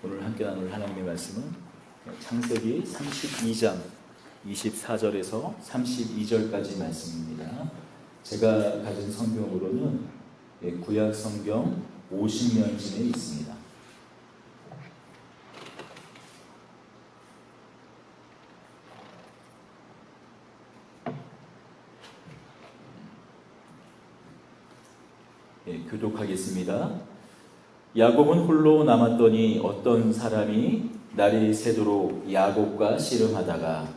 오늘 함께 나눌 하나님의 말씀은 창세기 32장 24절에서 32절까지 말씀입니다. 제가 가진 성경으로는 구약 성경 50년쯤에 있습니다. 교독하겠습니다. 야곱은 홀로 남았더니 어떤 사람이 날이 새도록 야곱과 씨름하다가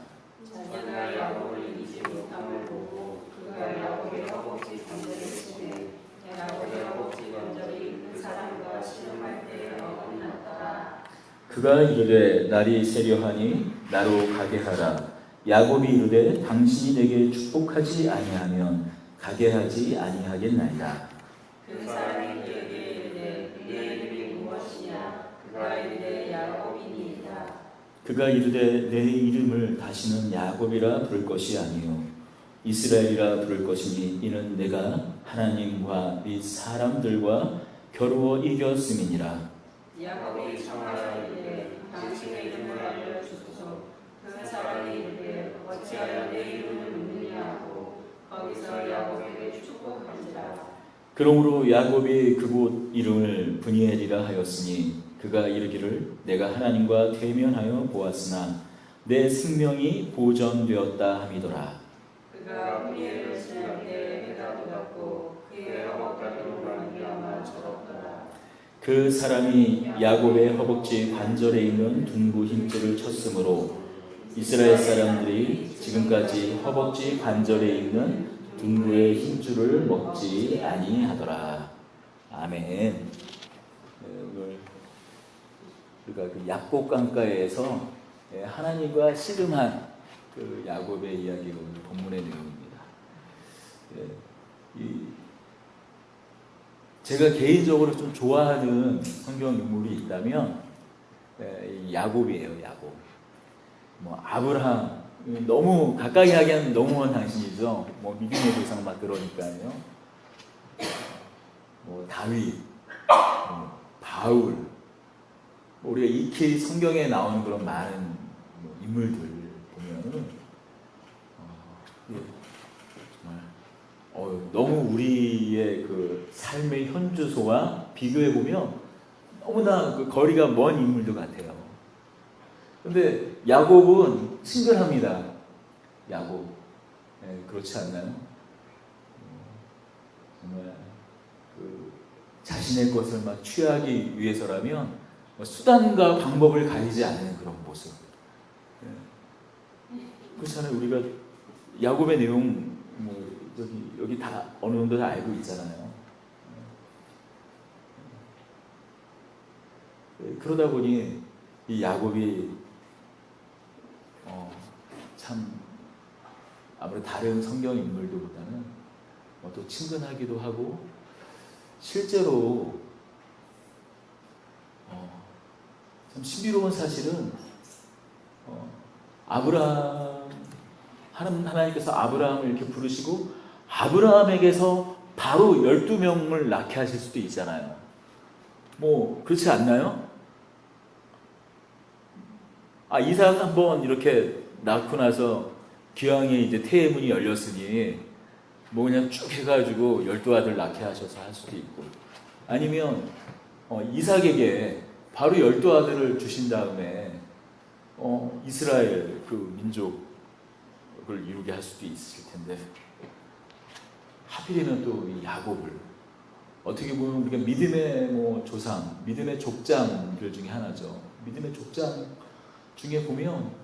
자기가 야곱을 이기지 못함을 보고 그가 야곱의 허벅지 관절을 치매 야곱의 허벅지 관절이 그 사람과 씨름할 때에 어긋났더라. 그가 이르되 날이 새려하니 나로 가게 하라. 야곱이 이르되 당신이 내게 축복하지 아니하면 가게 하지 아니하겠나이다. 그 사람이 그에게 이르되 네 이름이 무엇이냐? 그가 이르되 야곱이니이다. 그가 이르되 내 이름을 다시는 야곱이라 부를 것이 아니요 이스라엘이라 부를 것이니 이는 내가 하나님과 및 사람들과 겨루어 이겼음이니라. 야곱이 청하여 이르되 당신의 이름을 알려주소서. 그 사람이 이르되 어찌하여 내 이름을 묻느냐 하고 거기서 야곱에게 축복한지라. 그러므로 야곱이 그곳 이름을 브니엘이라 하였으니 그가 이르기를 내가 하나님과 대면하여 보았으나 내 생명이 보전되었다 함이더라. 그가 브니엘을 지날 때에 해가 돋았고 그의 허벅다리로 말미암아 절었더라. 그 사람이 야곱의 허벅지 관절에 있는 둔부 힘줄을 쳤으므로 이스라엘 사람들이 지금까지 허벅지 관절에 있는 둔부의 힘줄을 먹지 아니하더라. 아멘. 오늘 우리가 그 야곱 강가에서 하나님과 씨름한 그 야곱의 이야기가 오늘 본문의 내용입니다. 제가 개인적으로 좀 좋아하는 성경 인물이 있다면 야곱이에요. 야곱. 아브라함 너무 가까이 하기에는 너무 먼 당신이죠. 믿음의 조상 막 그러니까요. 다윗, 바울, 우리가 익히 성경에 나오는 그런 많은 인물들 보면은 정말 너무 우리의 그 삶의 현주소와 비교해 보면 너무나 그 거리가 먼 인물들 같아요. 근데 야곱은 친근합니다. 야곱. 그렇지 않나요? 정말 그 자신의 것을 막 취하기 위해서라면 수단과 방법을 가리지 않는 그런 모습. 그렇잖아요. 우리가 야곱의 내용 여기 다 어느 정도 다 알고 있잖아요. 그러다 보니 이 야곱이 참 아무래도 다른 성경 인물들보다는 또 친근하기도 하고 실제로 참 신비로운 사실은 하나님께서 아브라함을 이렇게 부르시고 아브라함에게서 바로 12명을 낳게 하실 수도 있잖아요. 그렇지 않나요? 이삭 한번 이렇게 낳고 나서 기왕에 이제 태의 문이 열렸으니 그냥 쭉 해가지고 12아들 낳게 하셔서 할 수도 있고, 아니면 이삭에게 바로 12아들을 주신 다음에 이스라엘 그 민족을 이루게 할 수도 있을 텐데 하필이면 또 이 야곱을 어떻게 보면 우리가 믿음의 조상, 믿음의 족장들 중에 하나죠. 믿음의 족장 중에 보면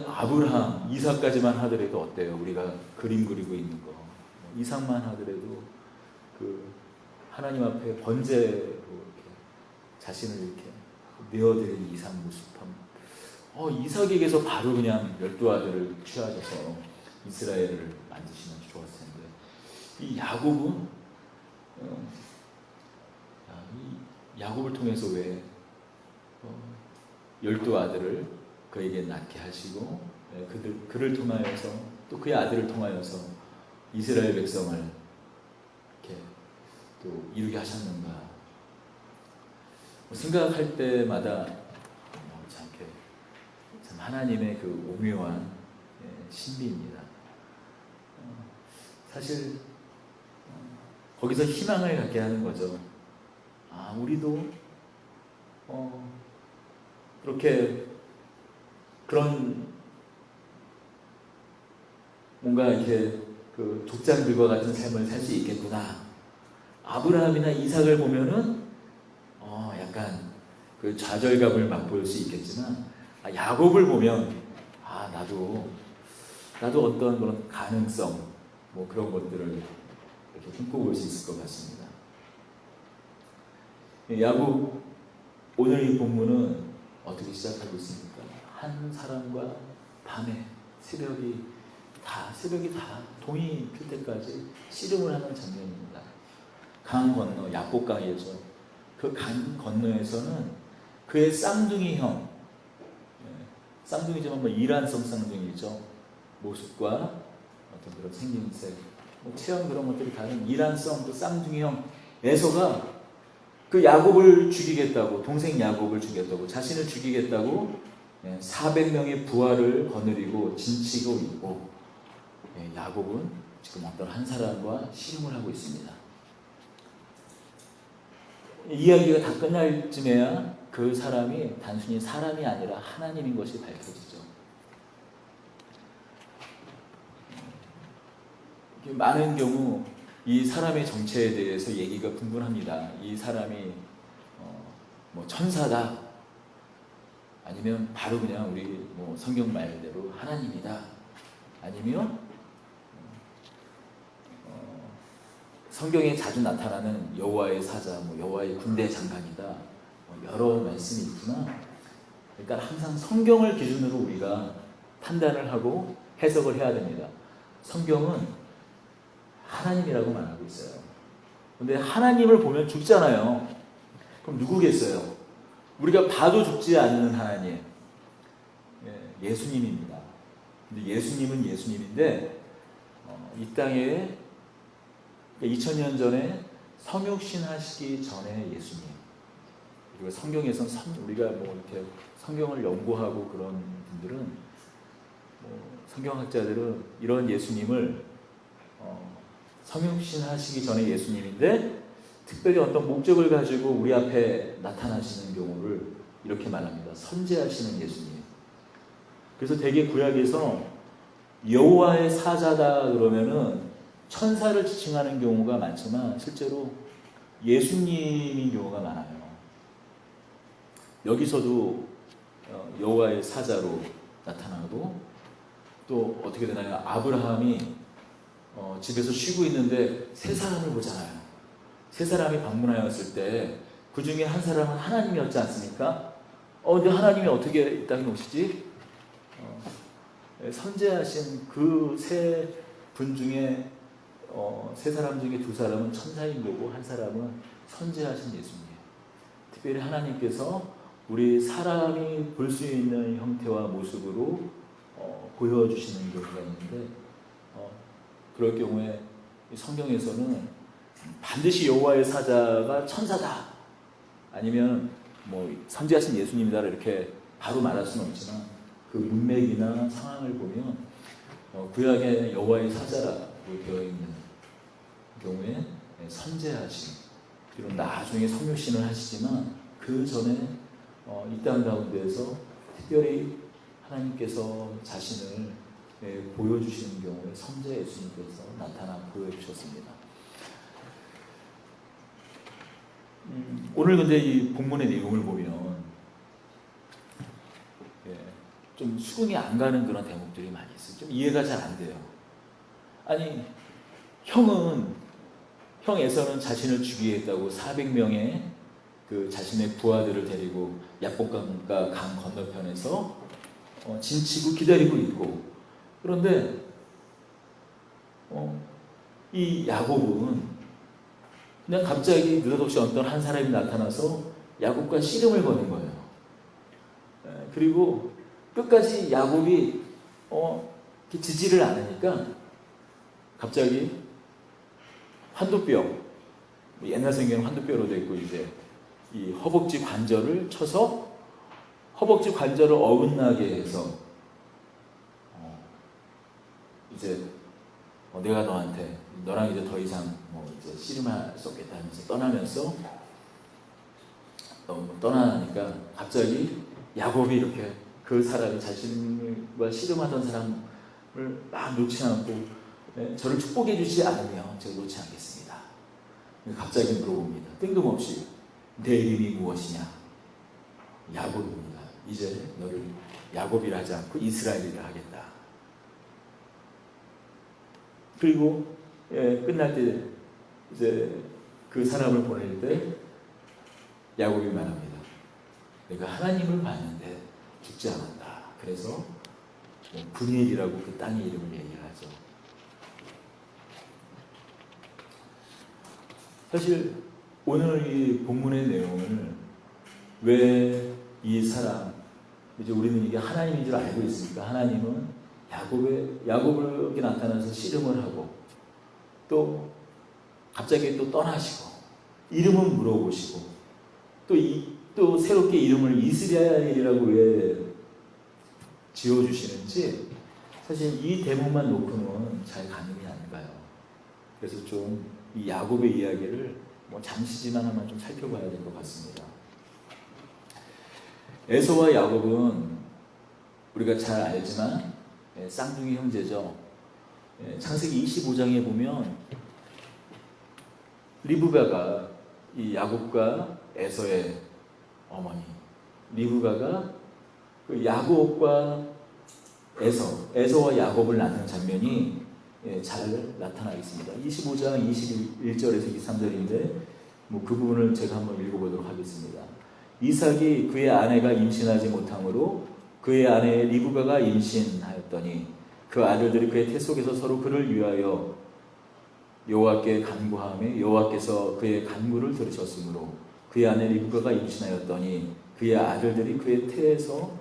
아브라함, 이삭까지만 하더라도 어때요? 우리가 그림 그리고 있는 거 이삭만 하더라도 그 하나님 앞에 번제로 이렇게 자신을 이렇게 내어드린 이삭 모습함. 이삭에게서 바로 그냥 12아들을 취하셔서 이스라엘을 만드시면 좋았을 텐데 이 야곱은 야곱을 통해서 왜 12아들을 그에게 낳게 하시고 그를 통하여서 또 그의 아들을 통하여서 이스라엘 백성을 이렇게 또 이루게 하셨는가. 생각할 때마다 참, 참 하나님의 그 오묘한 신비입니다. 사실 거기서 희망을 갖게 하는 거죠. 우리도 그렇게 그런 뭔가 이렇게 그 족장들과 같은 삶을 살 수 있겠구나. 아브라함이나 이삭을 보면은 약간 그 좌절감을 맛볼 수 있겠지만 야곱을 보면 나도 어떤 그런 가능성 뭐 그런 것들을 이렇게 꿈꿔볼 수 있을 것 같습니다. 야곱 오늘 이 본문은 어떻게 시작하고 있습니까? 한 사람과 밤에 새벽이 다 동이 필 때까지 씨름을 하는 장면입니다. 강 건너 야복강이죠. 그 강 건너에서는 그의 쌍둥이 형, 쌍둥이지만 이란성 쌍둥이죠. 모습과 어떤 그런 생김새, 체형 그런 것들이 다른 이란성 그 쌍둥이 형 에서가 그 야곱을 죽이겠다고, 동생 야곱을 죽이겠다고, 자신을 죽이겠다고 400명의 부하를 거느리고 진치고 있고, 야곱은 지금 어떤 한 사람과 씨름을 하고 있습니다. 이야기가 다 끝날 쯤에야 그 사람이 단순히 사람이 아니라 하나님인 것이 밝혀지죠. 많은 경우 이 사람의 정체에 대해서 얘기가 분분합니다. 이 사람이 뭐 천사다, 아니면 바로 그냥 우리 뭐 성경 말대로 하나님이다, 아니면 성경에 자주 나타나는 여호와의 사자, 뭐 여호와의 군대 장관이다, 여러 말씀이 있지만, 그러니까 항상 성경을 기준으로 우리가 판단을 하고 해석을 해야 됩니다. 성경은 하나님이라고 말하고 있어요. 근데 하나님을 보면 죽잖아요. 그럼 누구겠어요? 우리가 봐도 죽지 않는 하나님, 예수님입니다. 근데 예수님은 예수님인데 이 땅에 2000년 전에 성육신 하시기 전에 예수님, 그리고 성경에선 우리가 뭐 이렇게 성경을 연구하고 그런 분들은, 성경학자들은 이런 예수님을 성육신 하시기 전에 예수님인데 특별히 어떤 목적을 가지고 우리 앞에 나타나시는 경우를 이렇게 말합니다. 선제하시는 예수님. 그래서 대개 구약에서 여호와의 사자다 그러면은 천사를 지칭하는 경우가 많지만 실제로 예수님인 경우가 많아요. 여기서도 여호와의 사자로 나타나고, 또 어떻게 되나요? 아브라함이 집에서 쉬고 있는데 세 사람을 보잖아요. 세 사람이 방문하였을 때 그 중에 한 사람은 하나님이었지 않습니까? 근데 하나님이 어떻게 이 땅에 오시지? 선제하신 그 세 분 중에 세 사람 중에 두 사람은 천사인 거고 한 사람은 선제하신 예수님이에요. 특별히 하나님께서 우리 사람이 볼 수 있는 형태와 모습으로 보여주시는 경우가 있는데, 그럴 경우에 성경에서는 반드시 여호와의 사자가 천사다, 아니면 뭐 선지하신 예수님이다 이렇게 바로 말할 수는 없지만 그 문맥이나 상황을 보면 구약에 여호와의 사자라고 되어 있는 경우에 선제하신, 그리고 나중에 성육신을 하시지만 그 전에 이 땅 가운데에서 특별히 하나님께서 자신을 보여주시는 경우에 선제 예수님께서 나타나 보여주셨습니다. 오늘 근데 이 본문의 내용을 보면 좀 수긍이 안 가는 그런 대목들이 많이 있어요. 좀 이해가 잘 안 돼요. 아니, 형 에서는 자신을 죽이겠다고 400명의 그 자신의 부하들을 데리고 야복강가 강 건너편에서 진치고 기다리고 있고, 그런데 이 야곱은 그냥 갑자기 느닷없이 어떤 한 사람이 나타나서 야곱과 씨름을 거는 거예요. 그리고 끝까지 야곱이 지지를 않으니까 갑자기 환도뼈, 옛날 성경은 환도뼈로 되어 있고 이제 이 허벅지 관절을 쳐서 허벅지 관절을 어긋나게 해서 이제 내가 너랑 이제 더 이상 이제 씨름할 수 없겠다 하면서 떠나면서 떠나니까 갑자기 야곱이 이렇게 그 사람이 자신과 씨름하던 사람을 막 놓지 않고 저를 축복해 주지 않으면 제가 놓지 않겠습니다. 갑자기 물어봅니다. 뜬금없이 내 이름이 무엇이냐? 야곱입니다. 이제 너를 야곱이라 하지 않고 이스라엘이라 하겠다. 그리고 끝날 때 이제 그 사람을 보낼 때 야곱이 말합니다. 내가 하나님을 봤는데 죽지 않았다. 그래서 분이엘이라고 그 땅의 이름을 얘기를 하죠. 사실 오늘 이 본문의 내용을 왜 이 사람, 이제 우리는 이게 하나님인 줄 알고 있으니까 하나님은 야곱에게 나타나서 씨름을 하고 또 갑자기 또 떠나시고 이름은 물어보시고 또 새롭게 이름을 이스라엘이라고 왜 지어주시는지 사실 이 대목만 놓고는 잘 가늠이 안 가요. 그래서 좀 이 야곱의 이야기를 잠시지만 한번 좀 살펴봐야 될 것 같습니다. 에서와 야곱은 우리가 잘 알지만 쌍둥이 형제죠. 창세기 25장에 보면 리브가가 이 야곱과 에서의 어머니 리브가가 그 야곱과 에서와 야곱을 낳는 장면이 잘 나타나 있습니다. 25장 21절에서 23절인데 그 부분을 제가 한번 읽어보도록 하겠습니다. 이삭이 그의 아내가 임신하지 못함으로 그의 아내 리브가가 임신하였더니 그 아들들이 그의 태 속에서 서로 그를 위하여 여호와께 간구하며 여호와께서 그의 간구를 들으셨으므로 그의 아내 리브가가 임신하였더니 그의 아들들이 그의 태에서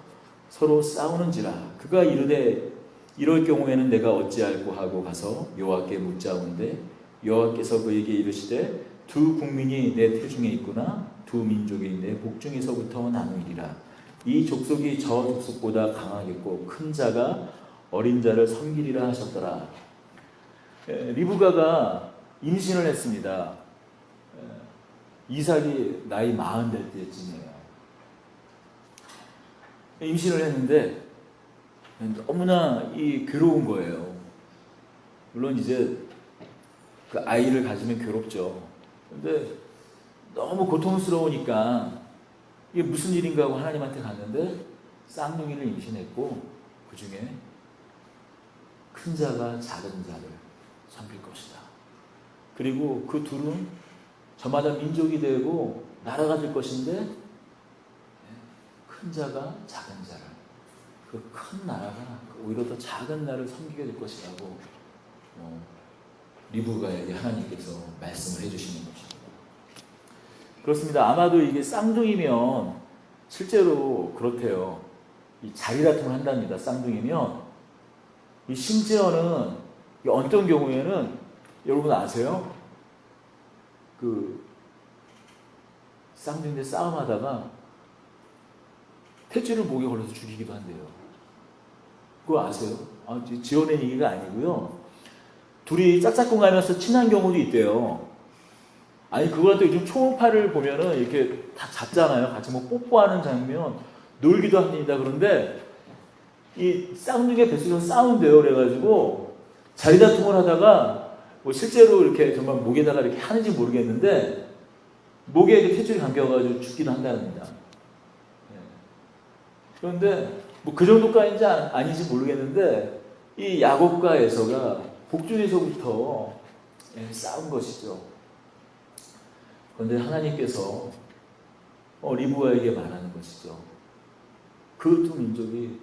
서로 싸우는지라. 그가 이르되 이럴 경우에는 내가 어찌할꼬 하고 가서 여호와께 묻자온데 여호와께서 그에게 이르시되 두 국민이 내 태중에 있구나. 두 민족이 내 복중에서부터 나누리라. 이 족속이 저 족속보다 강하겠고 큰 자가 어린 자를 섬기리라 하셨더라. 리브가가 임신을 했습니다. 이삭이 나이 40 될 때쯤이에요. 임신을 했는데 너무나 괴로운 거예요. 물론 이제 그 아이를 가지면 괴롭죠. 근데 너무 고통스러우니까 이게 무슨 일인가 하고 하나님한테 갔는데 쌍둥이를 임신했고 그 중에 큰 자가 작은 자를 섬길 것이다. 그리고 그 둘은 저마다 민족이 되고 나라가 될 것인데 큰 자가 작은 자를 그 큰 나라가 오히려 더 작은 나라를 섬기게 될 것이라고 리브가에게 하나님께서 말씀을 해주시는 것입니다. 그렇습니다. 아마도 이게 쌍둥이면 실제로 그렇대요. 이 자리 다툼을 한답니다. 쌍둥이면 이 심지어는 어떤 경우에는 여러분 아세요? 그 쌍둥이들 싸움하다가 탯줄을 목에 걸려서 죽이기도 한대요. 그거 아세요? 지어낸 얘기가 아니고요. 둘이 짝짝꿍 하면서 친한 경우도 있대요. 아니 그거랑 또 요즘 초음파를 보면은 이렇게 다 잡잖아요. 같이 뽀뽀하는 장면 놀기도 합니다. 그런데 이 쌍둥이가 뱃속에서 싸운대요. 그래가지고 자리다툼을 하다가 실제로 이렇게 정말 목에다가 이렇게 하는지 모르겠는데 목에 이렇게 탯줄이 감겨가지고 죽기도 한답니다. 그런데 그 정도까지인지 아닌지 모르겠는데 이 야곱과 에서가 복중에서부터 싸운 것이죠. 그런데 하나님께서 리브가에게 말하는 것이죠. 그 두 민족이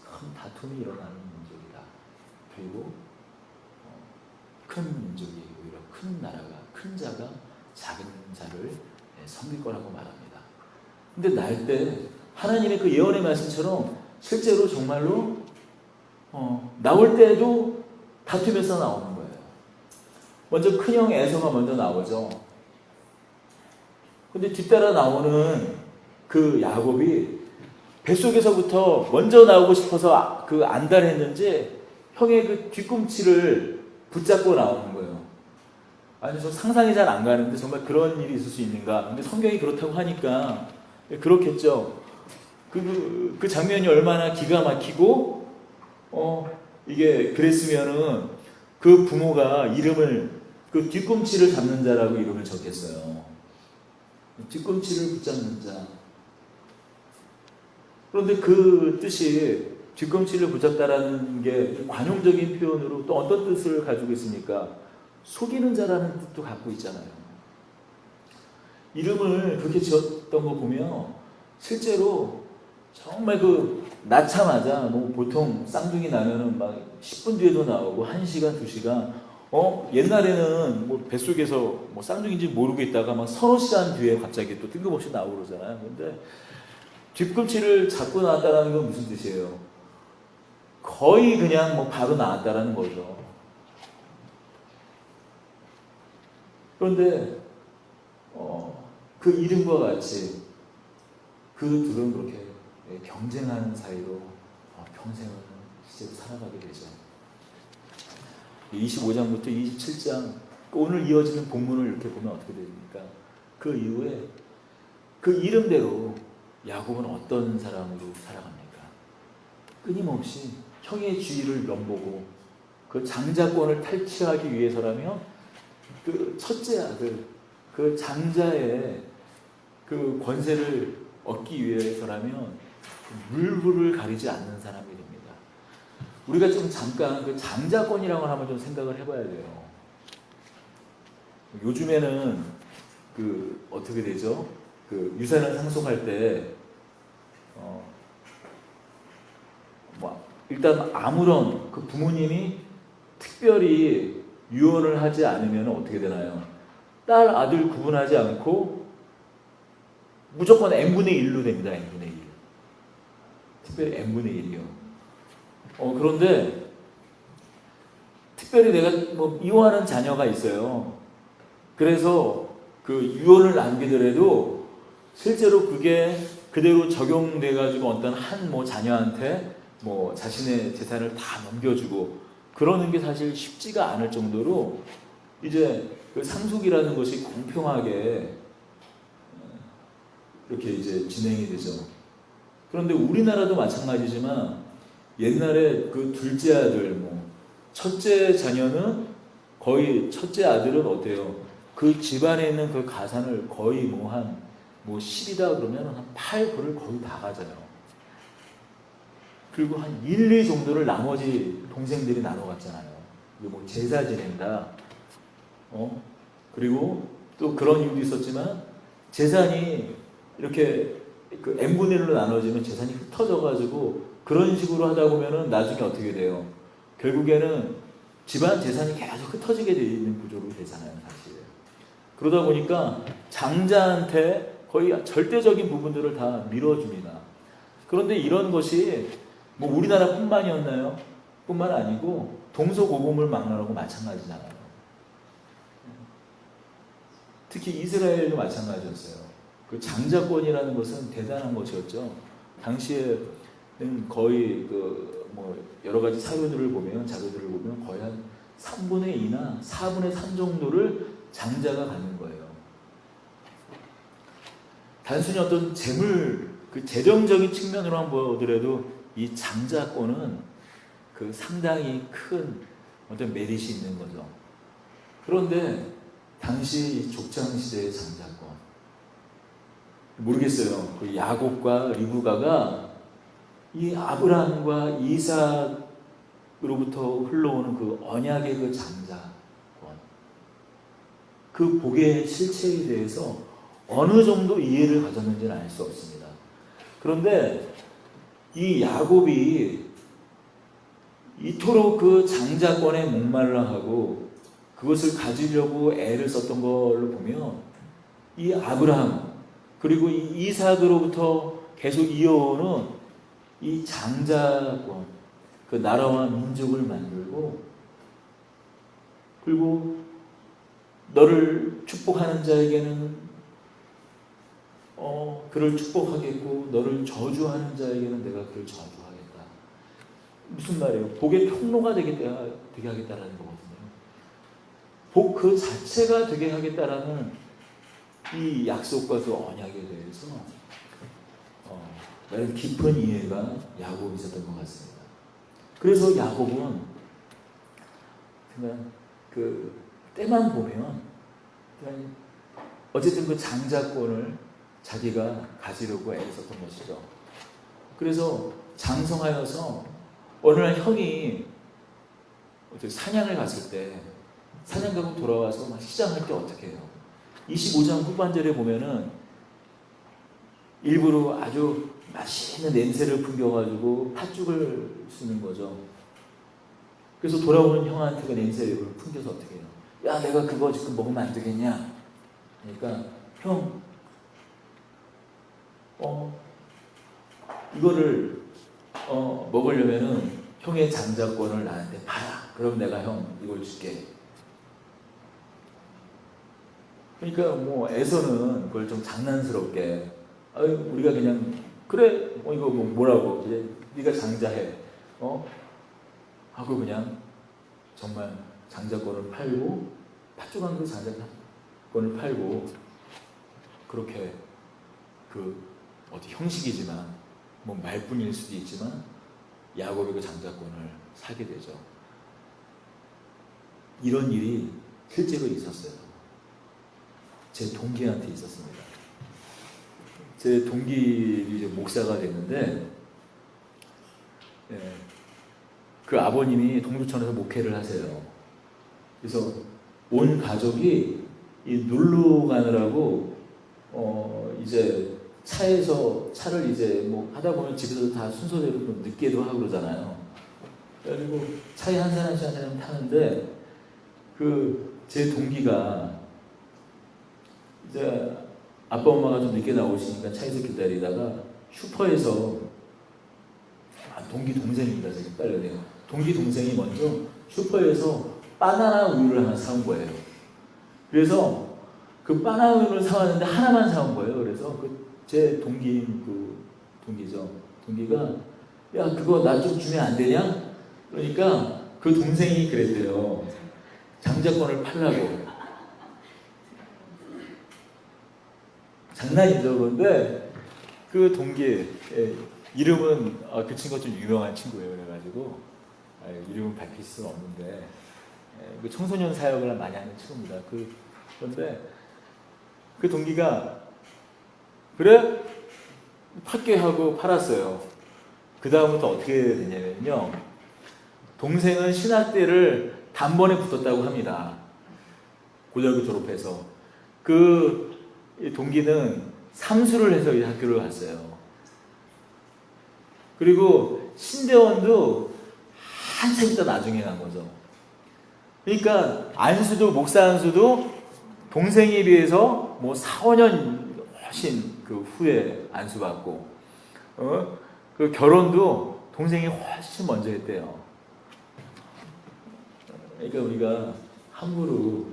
큰 다툼이 일어나는 민족이다. 그리고 큰 민족이 오히려 큰 나라가 큰 자가 작은 자를 섬길 거라고 말합니다. 근데 날 때 하나님의 그 예언의 말씀처럼 실제로 정말로 나올 때도 다투면서 나오는 거예요. 먼저 큰형 에서가 먼저 나오죠. 근데 뒤따라 나오는 그 야곱이 뱃속에서부터 먼저 나오고 싶어서 그 안달했는지 형의 그 뒤꿈치를 붙잡고 나오는 거예요. 아니, 저 상상이 잘 안 가는데 정말 그런 일이 있을 수 있는가? 근데 성경이 그렇다고 하니까 그렇겠죠. 그 장면이 얼마나 기가 막히고, 이게 그랬으면은 그 부모가 이름을, 그 뒤꿈치를 잡는 자라고 이름을 적겠어요. 뒤꿈치를 붙잡는 자. 그런데 그 뜻이 뒤꿈치를 붙잡다라는 게 관용적인 표현으로 또 어떤 뜻을 가지고 있습니까? 속이는 자라는 뜻도 갖고 있잖아요. 이름을 그렇게 지었던 거 보면 실제로 정말 낳자마자 뭐 보통 쌍둥이 나면은 막 10분 뒤에도 나오고 1시간, 2시간, 옛날에는 뭐 뱃속에서 뭐 쌍둥이인지 모르고 있다가 막 서너 시간 뒤에 갑자기 또 뜬금없이 나오고 그러잖아요. 근데 뒤꿈치를 잡고 나왔다는 건 무슨 뜻이에요? 거의 그냥 뭐 바로 나왔다라는 거죠. 그런데 그 이름과 같이 그 둘은 그렇게 경쟁하는 사이로 평생을 실제로 살아가게 되죠. 25장부터 27장 오늘 이어지는 본문을 이렇게 보면 어떻게 됩니까? 그 이후에 그 이름대로 야곱은 어떤 사람으로 살아갑니까? 끊임없이 형의 주의를 면보고 그 장자권을 탈취하기 위해서라면 그 첫째 아들, 그 장자의 그 권세를 얻기 위해서라면 물불을 가리지 않는 사람이 됩니다. 우리가 좀 잠깐 그 장자권이라고 한번 좀 생각을 해봐야 돼요. 요즘에는 어떻게 되죠? 유산을 상속할 때 일단 아무런 그 부모님이 특별히 유언을 하지 않으면 어떻게 되나요? 딸, 아들 구분하지 않고 무조건 n분의 1로 됩니다. n분의 1. 특별히 n분의 1이요. 그런데 특별히 내가 뭐 이혼하는 자녀가 있어요. 그래서 그 유언을 남기더라도 실제로 그게 그대로 적용돼가지고 어떤 한 뭐 자녀한테 뭐 자신의 재산을 다 넘겨주고 그러는 게 사실 쉽지가 않을 정도로 이제 그 상속이라는 것이 공평하게 이렇게 이제 진행이 되죠. 그런데 우리나라도 마찬가지지만 옛날에 그 둘째 아들, 뭐 첫째 자녀는 거의 첫째 아들은 어때요? 그 집안에 있는 그 가산을 거의 뭐 10이다 그러면 한 8, 9를 거의 다 가져요. 그리고 한 1, 2 정도를 나머지 동생들이 나눠 갔잖아요. 뭐 제사 지낸다. 그리고 또 그런 이유도 있었지만 재산이 이렇게 그 n분의 1로 나눠지면 재산이 흩어져가지고 그런 식으로 하다 보면은 나중에 어떻게 돼요? 결국에는 집안 재산이 계속 흩어지게 되어 있는 구조로 되잖아요, 사실. 그러다 보니까 장자한테 거의 절대적인 부분들을 다 밀어줍니다. 그런데 이런 것이 뭐 우리나라뿐만이었나요? 뿐만 아니고 동서고금을 막론하고 마찬가지잖아요. 특히 이스라엘도 마찬가지였어요. 그 장자권이라는 것은 대단한 것이었죠. 당시에는 거의 뭐 여러 가지 사료들을 보면 자료들을 보면 거의 한 3분의 2나 4분의 3 정도를 장자가 갖는 거예요. 단순히 어떤 그 재정적인 측면으로만 보더라도 이 장자권은 그 상당히 큰 어떤 메리트이 있는 거죠. 그런데 당시 족장 시대의 장자권 모르겠어요. 그 야곱과 리브가가 이 아브라함과 이삭으로부터 흘러오는 그 언약의 그 장자권, 그 복의 실체에 대해서 어느 정도 이해를 가졌는지는 알 수 없습니다. 그런데 이 야곱이 이토록 그 장자권에 목말라 하고 그것을 가지려고 애를 썼던 걸로 보면 이 아브라함 그리고 이 이삭으로부터 계속 이어오는 이 장자권, 그 나라와 민족을 만들고 그리고 너를 축복하는 자에게는 그를 축복하겠고 너를 저주하는 자에게는 내가 그를 저주하겠다. 무슨 말이에요? 복의 통로가 되게 하겠다라는 거거든요. 복 그 자체가 되게 하겠다라는 이 약속과 그 언약에 대해서 나름 깊은 이해가 야곱이 있었던 것 같습니다. 그래서 야곱은 그냥 그 때만 보면 그냥 어쨌든 그 장자권을 자기가 가지려고 애썼던 것이죠. 그래서 장성하여서 어느 날 형이 사냥을 갔을 때 사냥 가고 돌아와서 막 시장할 때 어떻게 해요? 25장 후반절에 보면은 일부러 아주 맛있는 냄새를 풍겨가지고 팥죽을 쓰는 거죠. 그래서 돌아오는 형한테 그 냄새를 풍겨서 어떻게 해요? 야, 내가 그거 지금 먹으면 안 되겠냐? 그러니까 형, 이거를 먹으려면은 형의 장자권을 나한테 팔아. 그럼 내가 형 이걸 줄게. 그러니까 뭐 에서는 그걸 좀 장난스럽게 우리가 그냥 그래 이거 뭐라고 이제 네가 장자해 하고 그냥 정말 장자권을 팔고 팥죽한 그 장자권을 팔고 그렇게 그 어디 형식이지만 뭐 말뿐일 수도 있지만 야곱의 그 장자권을 사게 되죠. 이런 일이 실제로 있었어요. 제 동기한테 있었습니다. 제 동기 이제 목사가 됐는데, 그 아버님이 동두천에서 목회를 하세요. 그래서 온 가족이 이 놀러 가느라고 이제 차를 이제 뭐 하다 보면 집에서 다 순서대로 늦게도 하고 그러잖아요. 그리고 차에 한 사람 타는데 제 동기가 이제 아빠 엄마가 좀 늦게 나오시니까 차에서 기다리다가 슈퍼에서 동기 동생입니다. 제가 빨리 동기 동생이 먼저 슈퍼에서 바나나 우유를 하나 사온 거예요. 그래서 그 바나나 우유를 사왔는데 하나만 사온 거예요. 그래서 제 동기죠. 동기가 야 그거 나 좀 주면 안 되냐? 그러니까 그 동생이 그랬대요. 장자권을 팔라고. 장난이죠. 그런데 그 동기 이름은 그 친구가 좀 유명한 친구예요. 그래가지고 이름은 밝힐 수는 없는데 그 청소년 사역을 많이 하는 친구입니다. 그런데 그 동기가 그래? 팔게 하고 팔았어요. 그 다음부터 어떻게 되냐면요. 동생은 신학대를 단번에 붙었다고 합니다. 고등학교 졸업해서. 그 동기는 삼수를 해서 이 학교를 갔어요. 그리고 신대원도 한참 있다 나중에 간 거죠. 그러니까 목사 안수도 동생에 비해서 뭐 4, 5년 훨씬 그 후에 안수받고, 그 결혼도 동생이 훨씬 먼저 했대요. 그러니까 우리가 함부로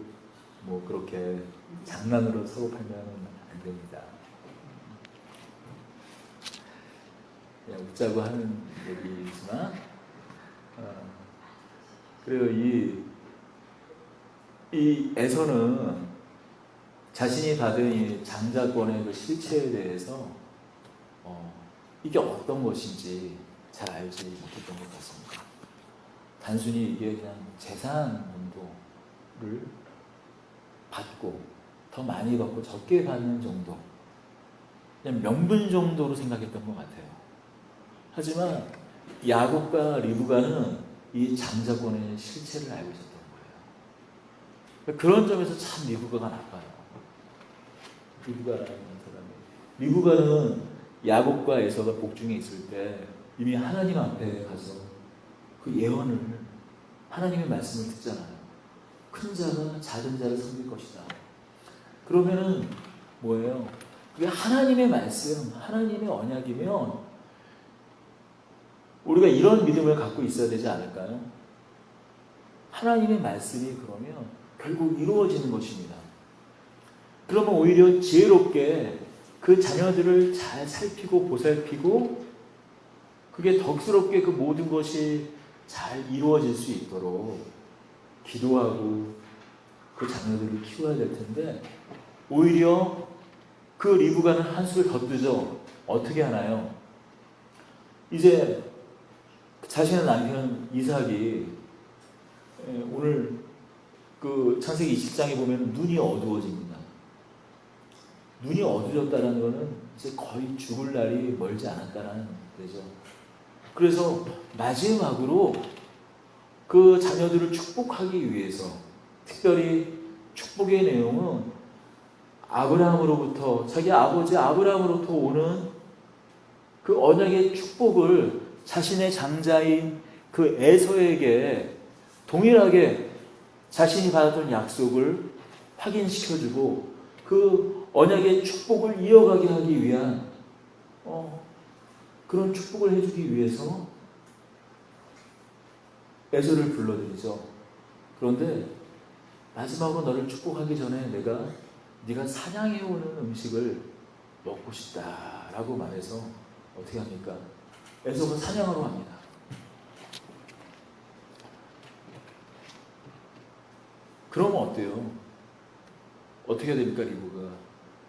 뭐 그렇게 장난으로 서로 팔면 안 됩니다. 그냥 웃자고 하는 얘기지만, 그리고 이 에서는 자신이 받은 이 장자권의 그 실체에 대해서 이게 어떤 것인지 잘 알지 못했던 것 같습니다. 단순히 이게 그냥 재산 정도를 받고 더 많이 받고 적게 받는 정도, 그냥 명분 정도로 생각했던 것 같아요. 하지만 야곱과 리브가는 이 장자권의 실체를 알고 있었던 거예요. 그런 점에서 참 리브가가 나빠요. 리브가라는 사람이. 리브가는 야곱과 에서가 복중에 있을 때 이미 하나님 앞에 가서 그 예언을, 하나님의 말씀을 듣잖아요. 큰 자가 작은 자를 섬길 것이다. 그러면은 뭐예요? 그게 하나님의 말씀, 하나님의 언약이면 우리가 이런 믿음을 갖고 있어야 되지 않을까요? 하나님의 말씀이 그러면 결국 이루어지는 것입니다. 그러면 오히려 지혜롭게 그 자녀들을 잘 살피고 보살피고 그게 덕스럽게 그 모든 것이 잘 이루어질 수 있도록 기도하고 그 자녀들을 키워야 될 텐데 오히려 그 리브가는 한술 더 뜨죠. 어떻게 하나요? 이제 자신의 남편 이삭이 오늘 그 창세기 20장에 보면 눈이 어두워집니다. 눈이 어두워졌다는 것은 이제 거의 죽을 날이 멀지 않았다는 거죠. 그래서 마지막으로 그 자녀들을 축복하기 위해서 특별히 축복의 내용은 아브라함으로부터 자기 아버지 아브라함으로부터 오는 그 언약의 축복을 자신의 장자인 그 에서에게 동일하게 자신이 받았던 약속을 확인시켜주고 그 언약의 축복을 이어가게 하기 위한 그런 축복을 해주기 위해서 에서를 불러들이죠. 그런데 마지막으로 너를 축복하기 전에 네가 사냥해 오는 음식을 먹고 싶다라고 말해서 어떻게 합니까? 에서가 사냥하러 갑니다. 그러면 어때요? 어떻게 됩니까, 리브가?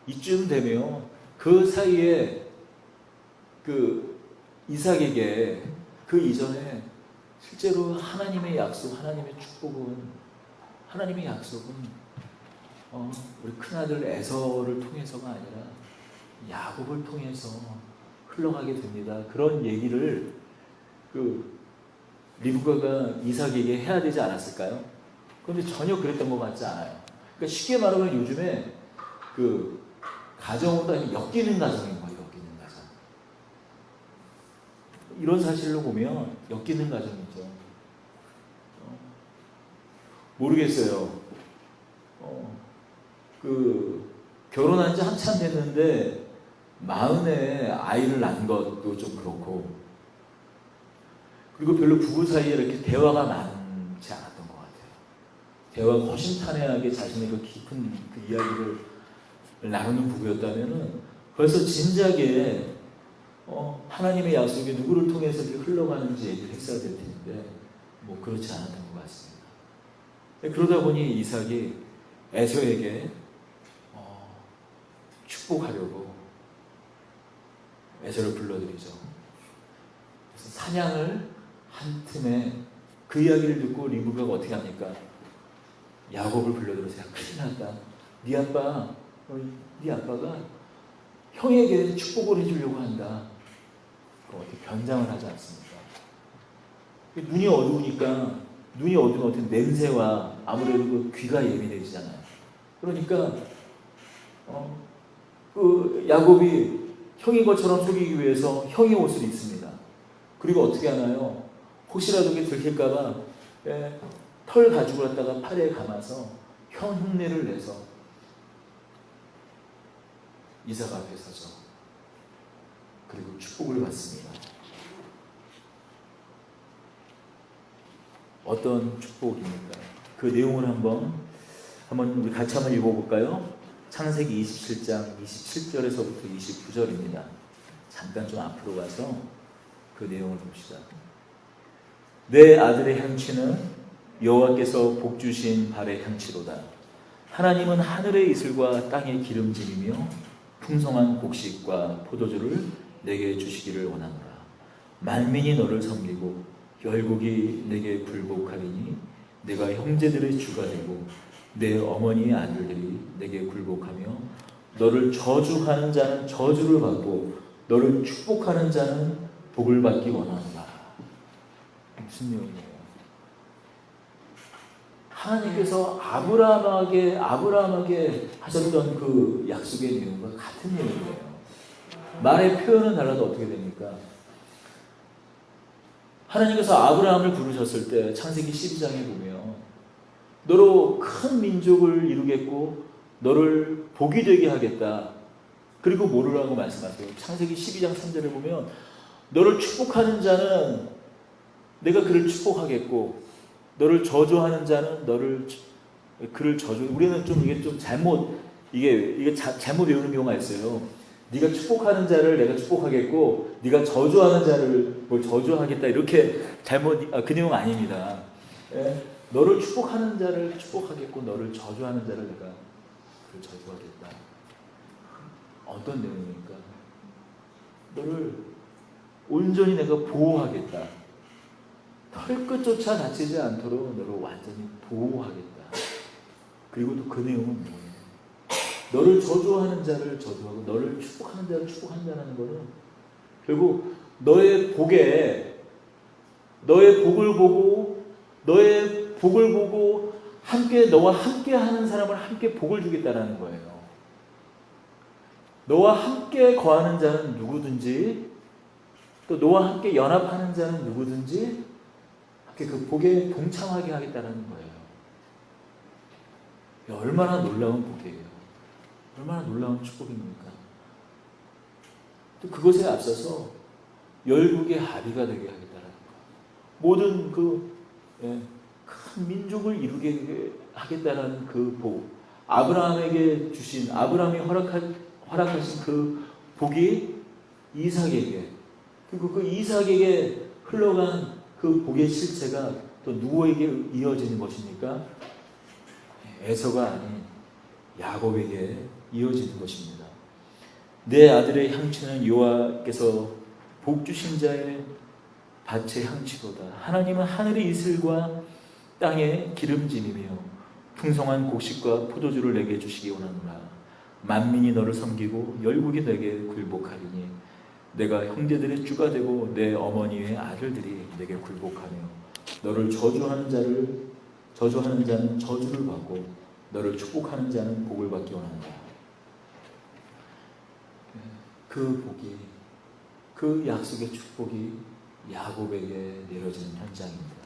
이쯤 되면 그 사이에 그 이삭에게 그 이전에 실제로 하나님의 약속, 하나님의 축복은 하나님의 약속은 우리 큰아들 에서를 통해서가 아니라 야곱을 통해서 흘러가게 됩니다. 그런 얘기를 그 리브가가 이삭에게 해야 되지 않았을까요? 그런데 전혀 그랬던 것 같지 않아요. 그러니까 쉽게 말하면 요즘에 그 가정보다 엮이는 가정인 거예요. 엮이는 가정. 이런 사실로 보면 엮이는 가정이죠. 모르겠어요. 그 결혼한 지 한참 됐는데 40에 아이를 낳은 것도 좀 그렇고, 그리고 별로 부부 사이에 이렇게 대화가 많지 않았던 것 같아요. 대화가 허심탄회하게 자신의 그 깊은 그 이야기를 나누는 부부였다면은 벌써 진작에 하나님의 약속이 누구를 통해서 이렇게 흘러가는지 얘기를 했어야 될 텐데 뭐 그렇지 않았던 것 같습니다. 그러다 보니 이삭이 에서에게 축복하려고 에서를 불러들이죠. 그래서 사냥을 한 틈에 그 이야기를 듣고 리브가가 어떻게 합니까? 야곱을 불러들여서 야, 큰일 났다. 네 아빠가 형에게 축복을 해주려고 한다. 어떻게 변장을 하지 않습니까? 눈이 어두우니까 눈이 어두운 어떤 냄새와 아무래도 그 귀가 예민해지잖아요. 그러니까 그 야곱이 형인 것처럼 속이기 위해서 형의 옷을 입습니다. 그리고 어떻게 하나요? 혹시라도 그게 들킬까봐 털 가지고 갔다가 팔에 감아서 형 흉내를 내서 이삭 앞에 서죠. 그리고 축복을 받습니다. 어떤 축복입니까? 그 내용을 한번 우리 같이 한번 읽어볼까요? 창세기 27장 27절에서부터 29절입니다. 잠깐 좀 앞으로 가서 그 내용을 봅시다. 내 아들의 향취는 여호와께서 복 주신 발의 향취로다. 하나님은 하늘의 이슬과 땅의 기름짐이며 풍성한 곡식과 포도주를 내게 주시기를 원하노라. 만민이 너를 섬기고 열국이 내게 굴복하리니 내가 형제들의 주가 되고 내 어머니의 아들들이 내게 굴복하며 너를 저주하는 자는 저주를 받고 너를 축복하는 자는 복을 받기 원하노라. 무슨 내용이에요? 하나님께서 아브라함에게 하셨던 그 약속의 내용과 같은 내용이에요. 말의 표현은 달라도 어떻게 됩니까? 하나님께서 아브라함을 부르셨을 때 창세기 12장에 보면 너로 큰 민족을 이루겠고 너를 복이 되게 하겠다. 그리고 뭐라고 말씀하세요? 창세기 12장 3절에 보면 너를 축복하는 자는 내가 그를 축복하겠고 너를 저주하는 자는 그를 저주. 우리는 좀 이게 좀 잘못 외우는 경우가 있어요. 네가 축복하는 자를 내가 축복하겠고 네가 저주하는 자를 뭘 저주하겠다 이렇게 그 내용 아닙니다. 예? 너를 축복하는 자를 축복하겠고 너를 저주하는 자를 내가 저주하겠다. 어떤 내용입니까? 너를 온전히 내가 보호하겠다. 털끝조차 다치지 않도록 너를 완전히 보호하겠다. 그리고 또 그 내용은 뭐예요? 너를 저주하는 자를 저주하고 너를 축복하는 자를 축복한다는 것은 결국 너의 복을 보고 함께 너와 함께 하는 사람을 함께 복을 주겠다라는 거예요. 너와 함께 거하는 자는 누구든지 또 너와 함께 연합하는 자는 누구든지 함께 그 복에 동참하게 하겠다라는 거예요. 얼마나 놀라운 복이에요. 얼마나 놀라운 축복입니까? 또 그것에 앞서서 열국의 합의가 되게 하겠다라는 거. 모든 큰 민족을 이루게 하겠다라는 그 복. 아브라함이 허락하신 그 복이 이삭에게 그리고 그 이삭에게 흘러간 그 복의 실체가 또 누구에게 이어지는 것입니까? 에서가 아닌 야곱에게 이어지는 것입니다. 내 아들의 향취는 여호와께서 복 주신 자의 밭의 향취로다. 하나님은 하늘의 이슬과 땅의 기름짐이며 풍성한 곡식과 포도주를 내게 주시기 원하노라. 만민이 너를 섬기고 열국이 내게 굴복하리니 내가 형제들의 주가 되고 내 어머니의 아들들이 내게 굴복하며 너를 저주하는 자는 저주를 받고 너를 축복하는 자는 복을 받기 원한다. 그 복이 그 약속의 축복이 야곱에게 내려지는 현장입니다.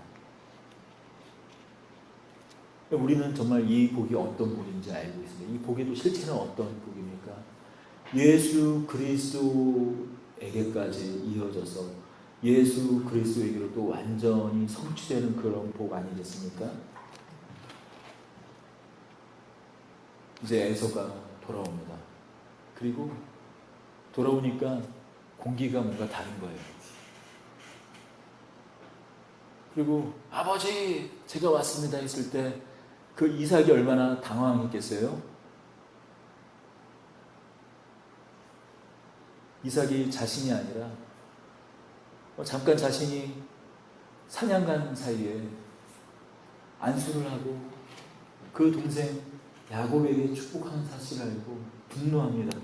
우리는 정말 이 복이 어떤 복인지 알고 있습니다. 이 복의 실체는 어떤 복입니까? 예수 그리스도에게까지 이어져서 예수 그리스도에게로 또 완전히 성취되는 그런 복 아니겠습니까? 이제 에서가 돌아옵니다. 그리고 돌아오니까 공기가 뭔가 다른 거예요. 그리고 아버지 제가 왔습니다 했을 때 그 이삭이 얼마나 당황했겠어요? 이삭이 자신이 아니라 잠깐 자신이 사냥 간 사이에 안수를 하고 그 동생 야곱에게 축복하는 사실을 알고 분노합니다.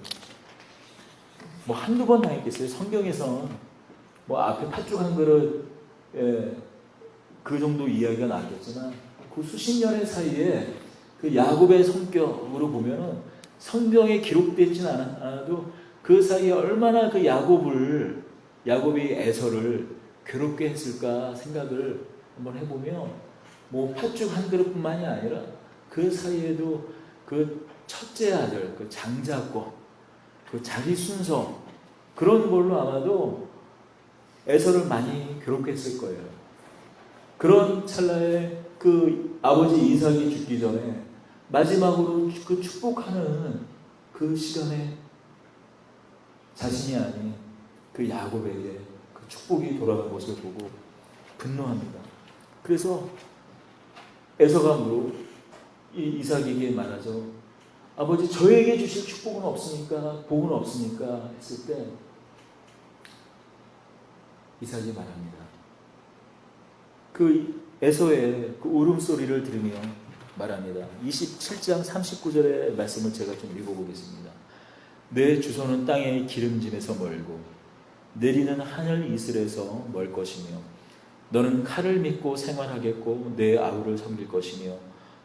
한두 번 당했겠어요? 성경에선 앞에 팥죽 한 그릇 그 정도 이야기가 나왔겠지만 그 수십 년의 사이에 그 야곱의 성격으로 보면은 성경에 기록되지는 않아도 그 사이에 얼마나 그 야곱이 에서를 괴롭게 했을까 생각을 한번 해보면 팥죽 한 그릇뿐만이 아니라 그 사이에도 그 첫째 아들, 그 장자권, 그 자기 순서 그런 걸로 아마도 에서를 많이 괴롭게 했을 거예요. 그런 찰나에 그 아버지 이삭이 죽기 전에 마지막으로 그 축복하는 그 시간에 자신이 아닌 그 야곱에게 그 축복이 돌아간 것을 보고 분노합니다. 그래서 에서가 이 이삭에게 말하죠. 아버지 저에게 주실 축복은 없습니까? 복은 없습니까? 했을 때 이삭이 말합니다. 그 에서의 그 울음소리를 들으며 말합니다. 27장 39절의 말씀을 제가 좀 읽어보겠습니다. 내 주소는 땅의 기름짐에서 멀고 내리는 하늘 이슬에서 멀 것이며 너는 칼을 믿고 생활하겠고 내 아우를 섬길 것이며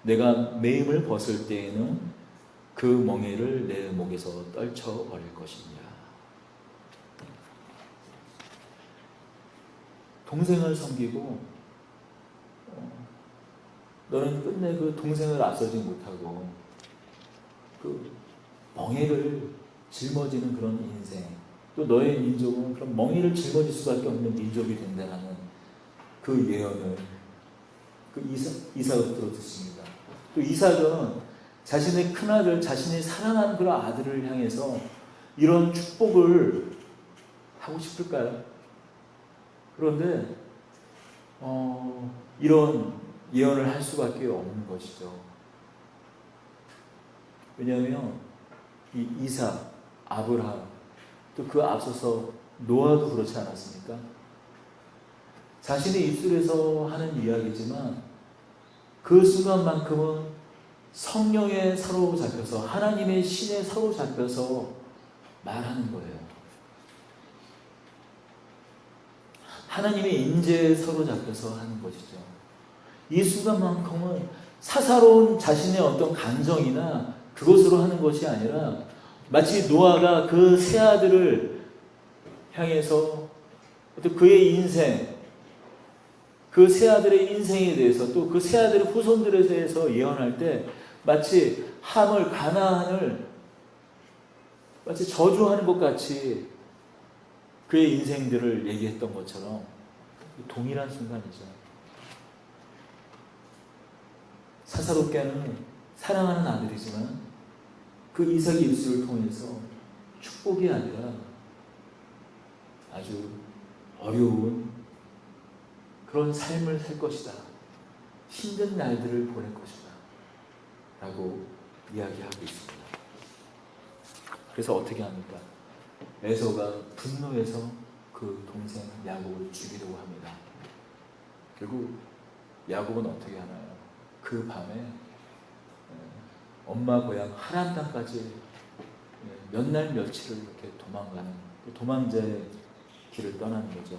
내가 매임을 벗을 때에는 그 멍에를 내 목에서 떨쳐버릴 것이니라. 동생을 섬기고 너는 끝내 그 동생을 앞서지 못하고 그 멍에를 жил머지는 그런 인생, 또 너의 민족은 그런 멍에를 짊어질 수밖에 없는 민족이 된다는 그 예언을 그 이삭으로 듣습니다. 또 이삭은 자신의 큰아들, 자신이 사랑하는 그런 아들을 향해서 이런 축복을 하고 싶을까요? 그런데 이런 예언을 할 수밖에 없는 것이죠. 왜냐하면 이 이삭, 아브라함, 또 그 앞서서 노아도 그렇지 않았습니까? 자신의 입술에서 하는 이야기지만 그 순간만큼은 성령에 사로잡혀서 하나님의 신에 사로잡혀서 말하는 거예요. 하나님의 인재에 사로잡혀서 하는 것이죠. 이 순간만큼은 사사로운 자신의 어떤 감정이나 그것으로 하는 것이 아니라 마치 노아가 그 세 아들을 향해서 어떤 그의 인생, 그 세 아들의 인생에 대해서 또 그 세 아들의 후손들에 대해서 예언할 때 마치 함을, 가나안을 마치 저주하는 것 같이 그의 인생들을 얘기했던 것처럼 동일한 순간이죠. 사사롭게는 사랑하는 아들이지만 그 이삭의 입술을 통해서 축복이 아니라 아주 어려운 그런 삶을 살 것이다. 힘든 날들을 보낼 것이다. 라고 이야기하고 있습니다. 그래서 어떻게 합니까? 에서가 분노해서 그 동생 야곱을 죽이려고 합니다. 결국 야곱은 어떻게 하나요? 그 밤에 엄마 고향 하란 땅까지 몇 날 며칠을 이렇게 도망가는 도망자의 길을 떠나는 거죠.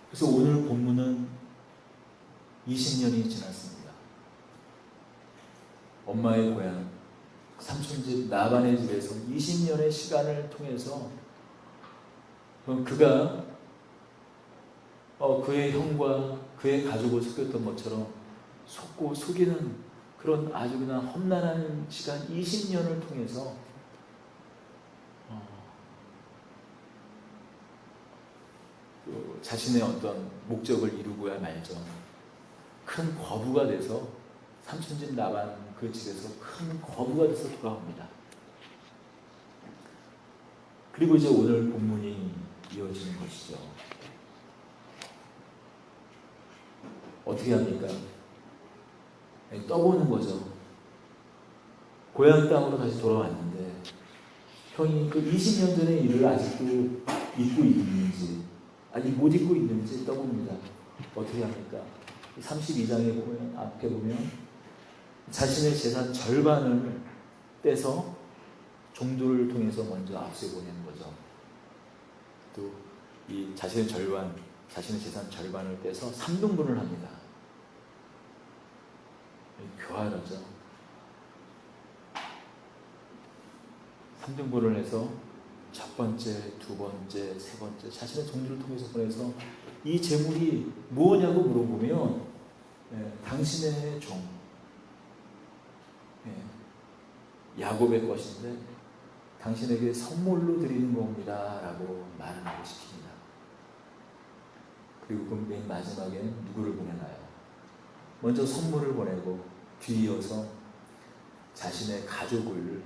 그래서 오늘 본문은 20년이 지났습니다. 엄마의 고향 삼촌집 나반의 집에서 20년의 시간을 통해서 그가 그의 형과 그의 가족을 속였던 것처럼 속고 속이는 그런 아주 그냥 험난한 시간 20년을 통해서 자신의 어떤 목적을 이루고야 말죠. 큰 거부가 돼서 삼촌집 나반 그 집에서 큰 거부가 돼서 돌아옵니다. 그리고 이제 오늘 본문이 이어지는 것이죠. 어떻게 합니까? 떠보는 거죠. 고향 땅으로 다시 돌아왔는데 형이 그 20년 전의 일을 아직도 잊고 있는지 아직 못 잊고 있는지 떠봅니다. 어떻게 합니까? 32장에 보면 앞에 보면 자신의 재산 절반을 떼서 종들을 통해서 먼저 압수해 보내는 거죠. 또 이 자신의 재산 절반을 떼서 3등분을 합니다. 교활하죠. 3등분을 해서 첫 번째, 두 번째, 세 번째 자신의 종들을 통해서 보내서 이 재물이 무엇냐고 물어보면 당신의 종 야곱의 것인데 당신에게 선물로 드리는 겁니다 라고 말하고 시킵니다. 그리고 그 맨 마지막에 누구를 보내나요? 먼저 선물을 보내고 뒤이어서 자신의 가족을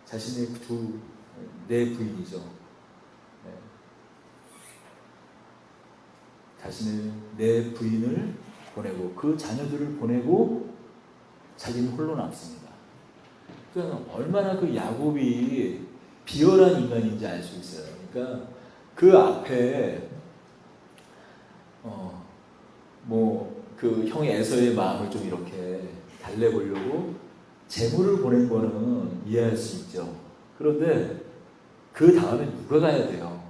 자신의 네 부인이죠. 자신의 네 부인을 보내고 그 자녀들을 보내고 자기는 홀로 남습니다. 그러니까 얼마나 그 야곱이 비열한 인간인지 알 수 있어요. 그러니까 그 앞에 그 형 에서의 마음을 좀 이렇게 달래보려고 재물을 보낸 거는 이해할 수 있죠. 그런데 그 다음에 누가 가야 돼요?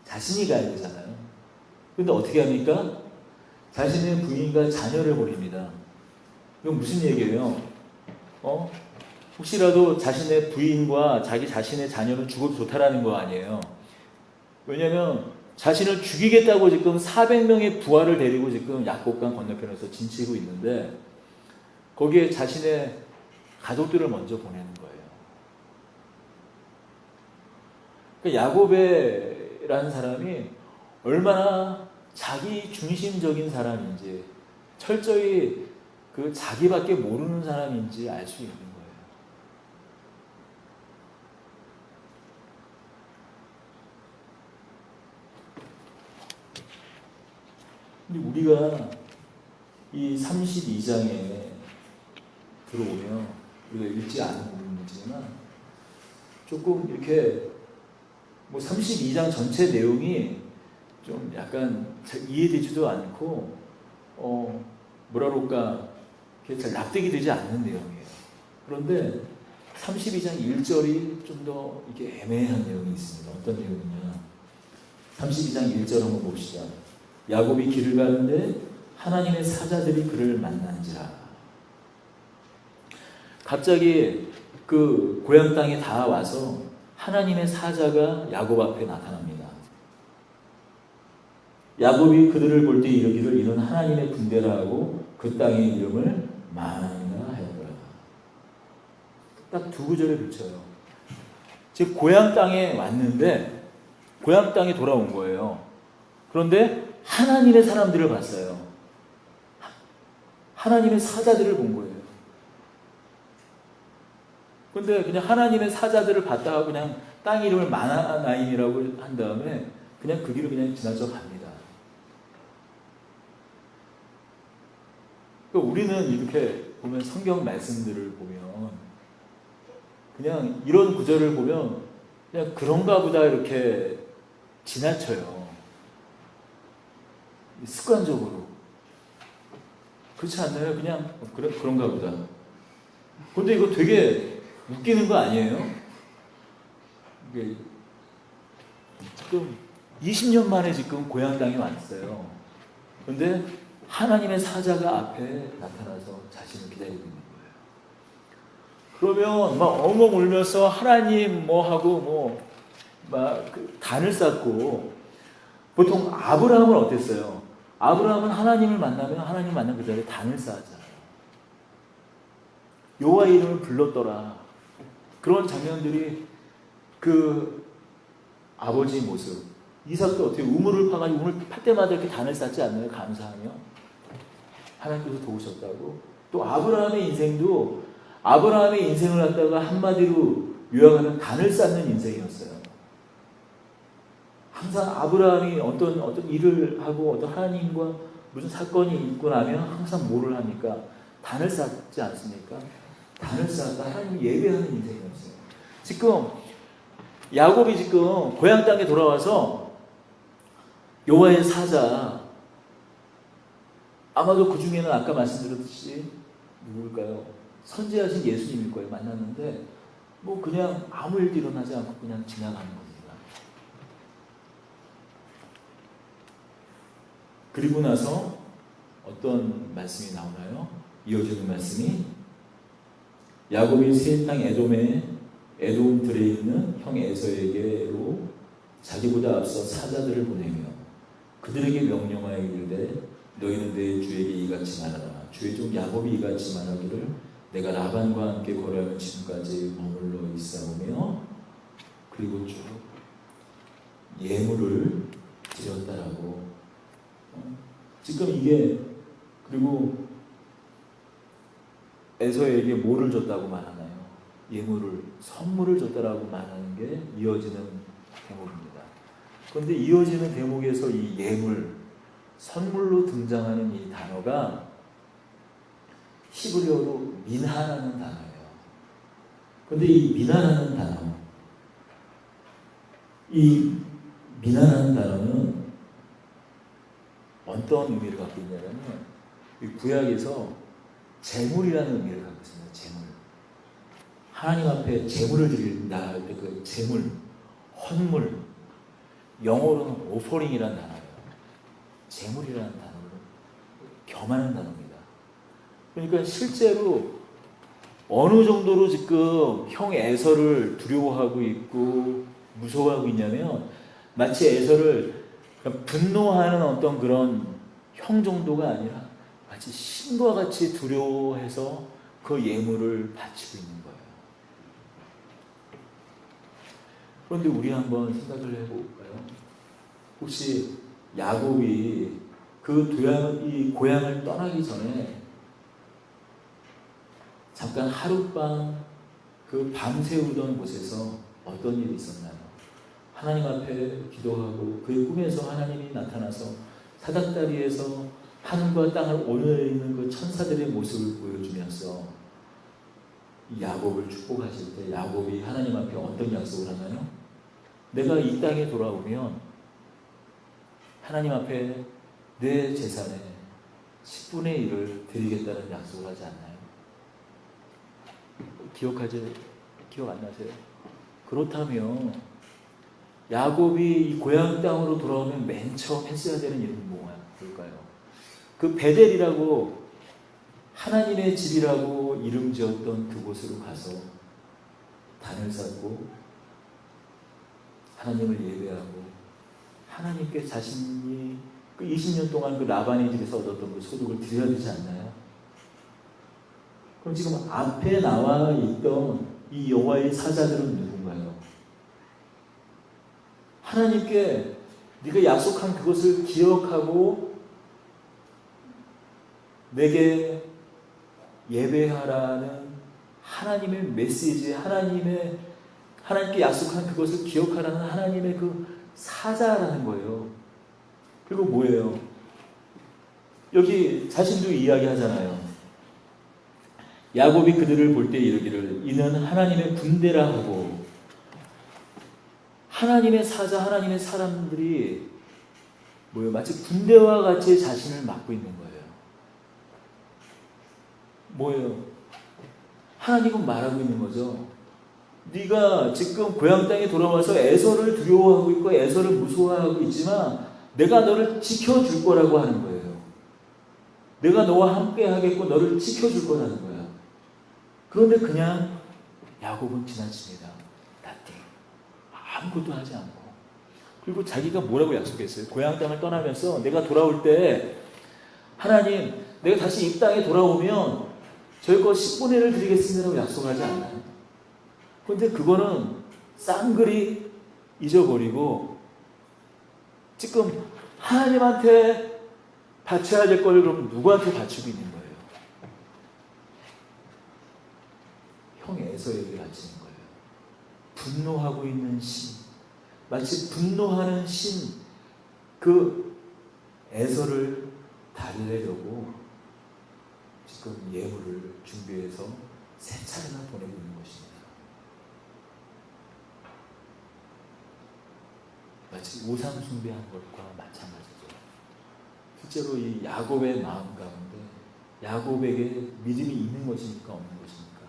자신이 가야 되잖아요. 근데 어떻게 합니까? 자신의 부인과 자녀를 보냅니다. 이건 무슨 얘기예요? 혹시라도 자신의 부인과 자신의 자녀는 죽어도 좋다라는 거 아니에요. 왜냐하면 자신을 죽이겠다고 지금 400명의 부하를 데리고 지금 약곡강 건너편에서 진치고 있는데 거기에 자신의 가족들을 먼저 보내는 거예요. 그러니까 야곱이라는 사람이 얼마나 자기 중심적인 사람인지 철저히 그 자기밖에 모르는 사람인지 알 수 있는 거예요. 근데 우리가 이 32장에 들어오면 우리가 읽지 않은 부분이지만 조금 이렇게 뭐 32장 전체 내용이 좀 약간 잘 이해되지도 않고 뭐라 그럴까 잘 납득이 되지 않는 내용이에요. 그런데 32장 1절이 좀 더 이게 애매한 내용이 있습니다. 어떤 내용이냐? 32장 1절 한번 봅시다. 야곱이 길을 가는데 하나님의 사자들이 그를 만난지라. 갑자기 그 고향 땅에 다 와서 하나님의 사자가 야곱 앞에 나타납니다. 야곱이 그들을 볼 때 이르기를 이는 하나님의 군대라 하고 그 땅의 이름을 마나니라 하였더라. 딱 두 구절에 붙여요. 즉 고향 땅에 왔는데 고향 땅에 돌아온 거예요. 그런데 하나님의 사람들을 봤어요. 하나님의 사자들을 본 거예요. 근데 그냥 하나님의 사자들을 봤다 하고 그냥 땅 이름을 마나나임이라고 한 다음에 그냥 그 길을 그냥 지나쳐 갑니다. 그러니까 우리는 이렇게 보면 성경 말씀들을 보면 그냥 이런 구절을 보면 그냥 그런가 보다 이렇게 지나쳐요. 습관적으로. 그렇지 않나요? 그냥 그런가 보다. 근데 이거 되게 웃기는 거 아니에요? 이게 지금 20년 만에 지금 고향 땅에 왔어요. 근데 하나님의 사자가 앞에 나타나서 자신을 기다리고 있는 거예요. 그러면 막 엉엉 울면서 하나님 뭐 하고 막 단을 쌓고 보통 아브라함은 어땠어요? 아브라함은 하나님을 만나면 하나님 만난 그 자리에 단을 쌓았잖아요. 여호와의 이름을 불렀더라. 그런 장면들이 그 아버지의 모습. 이삭도 어떻게 우물을 파가지고 우물 팔 때마다 이렇게 단을 쌓지 않나요? 감사하며 하나님께서 도우셨다고. 또 아브라함의 인생도 아브라함의 인생을 갖다가 한마디로 요약하면 단을 쌓는 인생이었어요. 항상 아브라함이 어떤 일을 하고 어떤 하나님과 무슨 사건이 있고 나면 항상 뭐를 합니까? 단을 쌓지 않습니까? 단을 쌓았다. 하나님을 예배하는 인생이었어요. 지금 야곱이 지금 고향 땅에 돌아와서 여호와의 사자, 아마도 그 중에는 아까 말씀드렸듯이 누굴까요? 선지하신 예수님일 거예요. 만났는데 뭐 그냥 아무 일도 일어나지 않고 그냥 지나가는 겁니다. 그리고 나서 어떤 말씀이 나오나요? 이어지는 말씀이 야곱이 세 땅 에돔들에 있는 형 에서에게로 자기보다 앞서 사자들을 보내며 그들에게 명령하여 이르되 너희는 내 주에게 이같이 말하라. 주의 종 야곱이 이같이 말하기를 내가 라반과 함께 거래하는 지금까지 머물러 있사오며 그리고 쭉 예물을 드렸다라고. 지금 이게 그리고 에서에게 뭐를 줬다고 말하나요? 예물을, 선물을 줬다라고 말하는 게 이어지는 대목입니다. 그런데 이어지는 대목에서 이 예물, 선물로 등장하는 이 단어가 히브리어로 민하라는 단어예요. 그런데 이 민하라는 단어, 이 민하라는 단어는 어떤 의미를 갖고 있냐면 이 구약에서 재물이라는 의미를 갖고 있습니다. 재물. 하나님 앞에 재물을 드린다 할 때 그 재물, 헌물, 영어로는 오퍼링이라는 단어예요. 재물이라는 단어로 겸하는 단어입니다. 그러니까 실제로 어느 정도로 지금 형 에서를 두려워하고 있고 무서워하고 있냐면 마치 에서를 분노하는 어떤 그런 형 정도가 아니라 마치 신과 같이 두려워해서 그 예물을 바치고 있는 거예요. 그런데 우리 한번 생각을 해볼까요? 혹시 야곱이 이 고향을 떠나기 전에 잠깐 하룻밤 그 밤새우던 곳에서 어떤 일이 있었나요? 하나님 앞에 기도하고 그의 꿈에서 하나님이 나타나서 사닥다리에서 하늘과 땅을 오르는 그 천사들의 모습을 보여주면서 이 야곱을 축복하실 때 야곱이 하나님 앞에 어떤 약속을 하나요? 내가 이 땅에 돌아오면 하나님 앞에 내 재산의 10분의 1을 드리겠다는 약속을 하지 않나요? 기억 안 나세요? 그렇다면 야곱이 이 고향 땅으로 돌아오면 맨 처음 했어야 되는 일은 뭘까요? 그 베델이라고 하나님의 집이라고 이름 지었던 그곳으로 가서 단을 쌓고 하나님을 예배하고 하나님께 자신이 그 20년 동안 그 라반의 집에서 얻었던 그 소득을 드려야 되지 않나요? 그럼 지금 앞에 나와 있던 이 여호와의 사자들은 누군가요? 하나님께 네가 약속한 그것을 기억하고 내게 예배하라는 하나님의 메시지, 하나님께 약속한 그것을 기억하라는 하나님의 그 사자라는 거예요. 그리고 뭐예요? 여기 자신도 이야기하잖아요. 야곱이 그들을 볼 때 이르기를 이는 하나님의 군대라 하고 하나님의 사자, 하나님의 사람들이 뭐예요? 마치 군대와 같이 자신을 맡고 있는 거예요. 뭐예요? 하나님은 말하고 있는 거죠. 네가 지금 고향 땅에 돌아와서 에서를 두려워하고 있고 에서를 무서워하고 있지만 내가 너를 지켜줄 거라고 하는 거예요. 내가 너와 함께 하겠고 너를 지켜줄 거라는 거야. 그런데 그냥 야곱은 지나칩니다. nothing. 아무것도 하지 않고. 그리고 자기가 뭐라고 약속했어요? 고향 땅을 떠나면서 내가 돌아올 때 하나님 내가 다시 이 땅에 돌아오면 저희 거 10분의 1을 드리겠습니다라고 약속하지 않나요? 그런데 그거는 쌍그리 잊어버리고 지금 하나님한테 바쳐야 될 걸 그럼 누구한테 바치고 있는 거예요? 형 에서에게 바치는 거예요. 분노하고 있는 신, 마치 분노하는 신, 그 에서를 달래려고 지금 예물을 준비해서 세 차례나 보내고 있는 것입니다. 마치 우상 숭배한 것과 마찬가지죠. 실제로 이 야곱의 마음 가운데 야곱에게 믿음이 있는 것입니까? 없는 것입니까?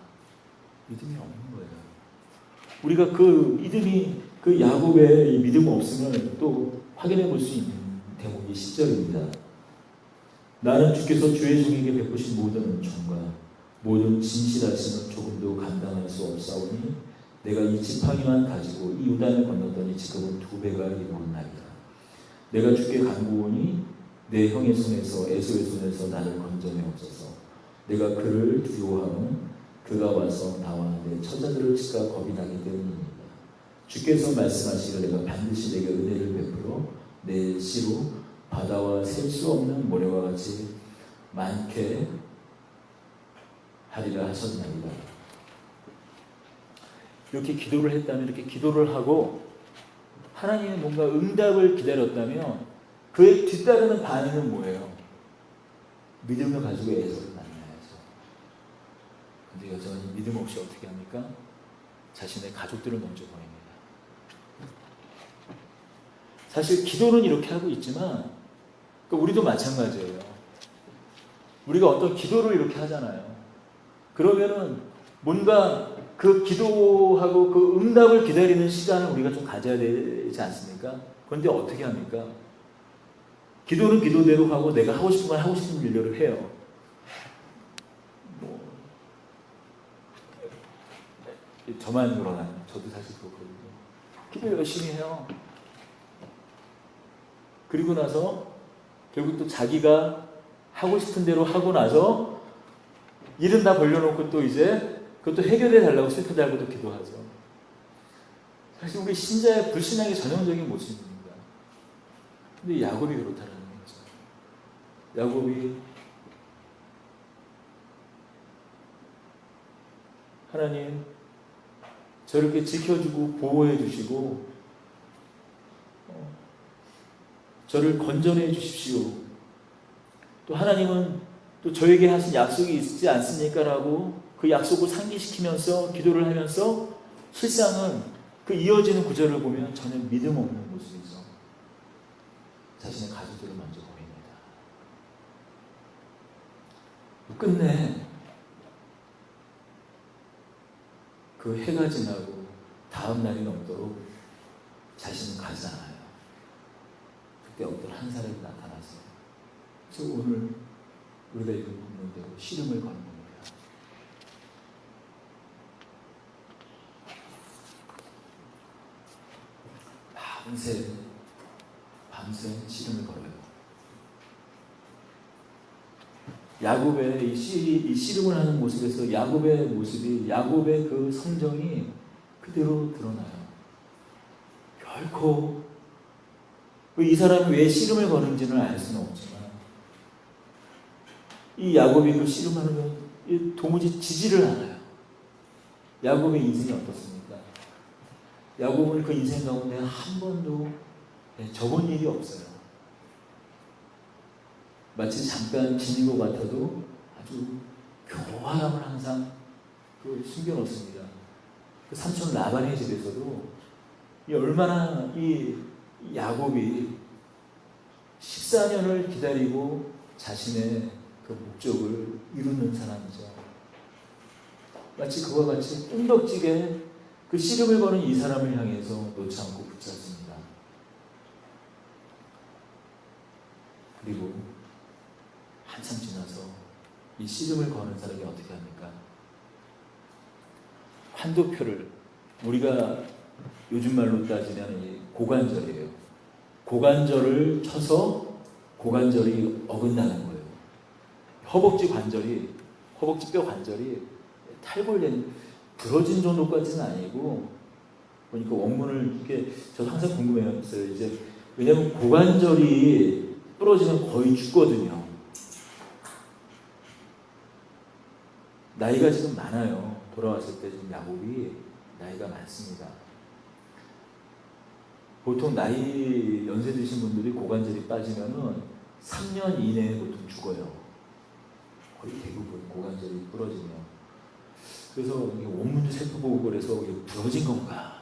믿음이 없는 거예요. 우리가 그 믿음이 그 야곱의 이 믿음 없으면 또 확인해 볼 수 있는 대목이 10절입니다. 나는 주께서 주의 종에게 베푸신 모든 은총과 모든 진실하심을 조금도 감당할 수 없사오니 내가 이 지팡이만 가지고 이 요단을 건넜더니 지금은 2배가 이루었나이다. 내가 주께 간구하니 내 형의 손에서 에서의 손에서 나를 건져내옵소서. 내가 그를 두려워하면 그가 와서 나와 내 처자들을 치까 겁이 나기 때문입니다. 주께서 말씀하시기를 내가 반드시 내게 은혜를 베풀어 내 씨로 바다와 셀 수 없는 모래와 같이 많게 하리라 하셨나이다. 이렇게 기도를 했다면 이렇게 기도를 하고 하나님의 뭔가 응답을 기다렸다면 그에 뒤따르는 반응은 뭐예요? 믿음을 가지고 에서를 만나야죠. 근데 여전히 믿음 없이 어떻게 합니까? 자신의 가족들을 먼저 보냅니다. 사실 기도는 이렇게 하고 있지만 우리도 마찬가지예요. 우리가 어떤 기도를 이렇게 하잖아요. 그러면은 뭔가 그 기도하고 그 응답을 기다리는 시간을 우리가 좀 가져야 되지 않습니까? 그런데 어떻게 합니까? 기도는 기도대로 하고 내가 하고 싶은 건 하고 싶은 일대로 해요. 저만 그러나요? 저도 사실 그렇거든요. 기도 열심히 해요. 그리고 나서 결국 또 자기가 하고 싶은 대로 하고 나서 일은 다 벌려놓고 또 이제 그것도 해결해 달라고 슬퍼달라고 또 기도하죠. 사실 우리 신자의 불신앙의 전형적인 모습입니다. 근데 야곱이 그렇다는 거죠. 야곱이 하나님 저렇게 지켜주고 보호해 주시고 저를 건져내 주십시오. 또 하나님은 또 저에게 하신 약속이 있지 않습니까? 라고 그 약속을 상기시키면서 기도를 하면서 실상은 그 이어지는 구절을 보면 전혀 믿음 없는 모습에서 자신의 가족들을 먼저 버립니다. 끝내 그 해가 지나고 다음 날이 넘도록 자신은 가지 않아요. 그때 어떤 한 사람이 나타나서 그래서 오늘 우리가 읽은 본문대로 씨름을 거는 겁니다. 밤새 씨름을 걸어요. 야곱의 이 씨름을 하는 모습에서 야곱의 모습이, 야곱의 그 성정이 그대로 드러나요. 결코 이 사람이 왜 씨름을 거는지는 알 수는 없지만 이 야곱이 그 씨름하는 도무지 지지를 않아요. 야곱의 인생이 어떻습니까? 야곱은 그 인생 가운데 한 번도 접은 일이 없어요. 마치 잠깐 지닌 것 같아도 아주 교활함을 항상 숨겨놓습니다. 그 삼촌 라반의 집에서도 얼마나 이 야곱이 14년을 기다리고 자신의 그 목적을 이루는 사람이죠. 마치 그와 같이 끈덕지게 그 씨름을 거는 이 사람을 향해서 놓지 않고 붙잡습니다. 그리고 한참 지나서 이 씨름을 거는 사람이 어떻게 합니까? 환도표를, 우리가 요즘 말로 따지면 이 고관절이에요. 고관절을 쳐서 고관절이 어긋나는 거예요. 허벅지 뼈 관절이 탈골된, 부러진 정도까지는 아니고, 그러니까 원문을 이렇게 저도 항상 궁금해했어요. 이제 왜냐하면 고관절이 부러지면 거의 죽거든요. 나이가 지금 많아요. 돌아왔을 때 지금 야곱이 나이가 많습니다. 보통 연세 드신 분들이 고관절이 빠지면은 3년 이내에 보통 죽어요. 거의 대부분 고관절이 부러지면. 그래서 원문도 살펴보고 그래서 부러진 건가?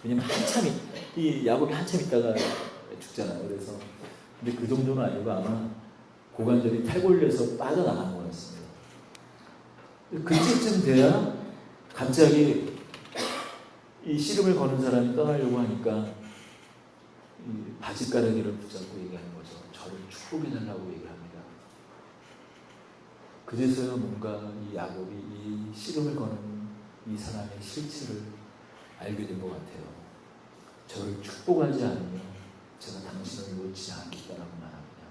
왜냐면 이 야곱이 한참 있다가 죽잖아요. 그래서 근데 그 정도는 아니고 아마 고관절이 탈골려서 빠져나간 거였습니다. 그때쯤 돼야 갑자기 이 씨름을 거는 사람이 떠나려고 하니까 이 바짓가랑이를 붙잡고 얘기하는 거죠. 저를 축복해달라고 얘기를 합니다. 그제서야 뭔가 이 야곱이 이 씨름을 거는 이 사람의 실체를 알게 된 것 같아요. 저를 축복하지 않으면 제가 당신을 놓지 않겠다라고 말합니다.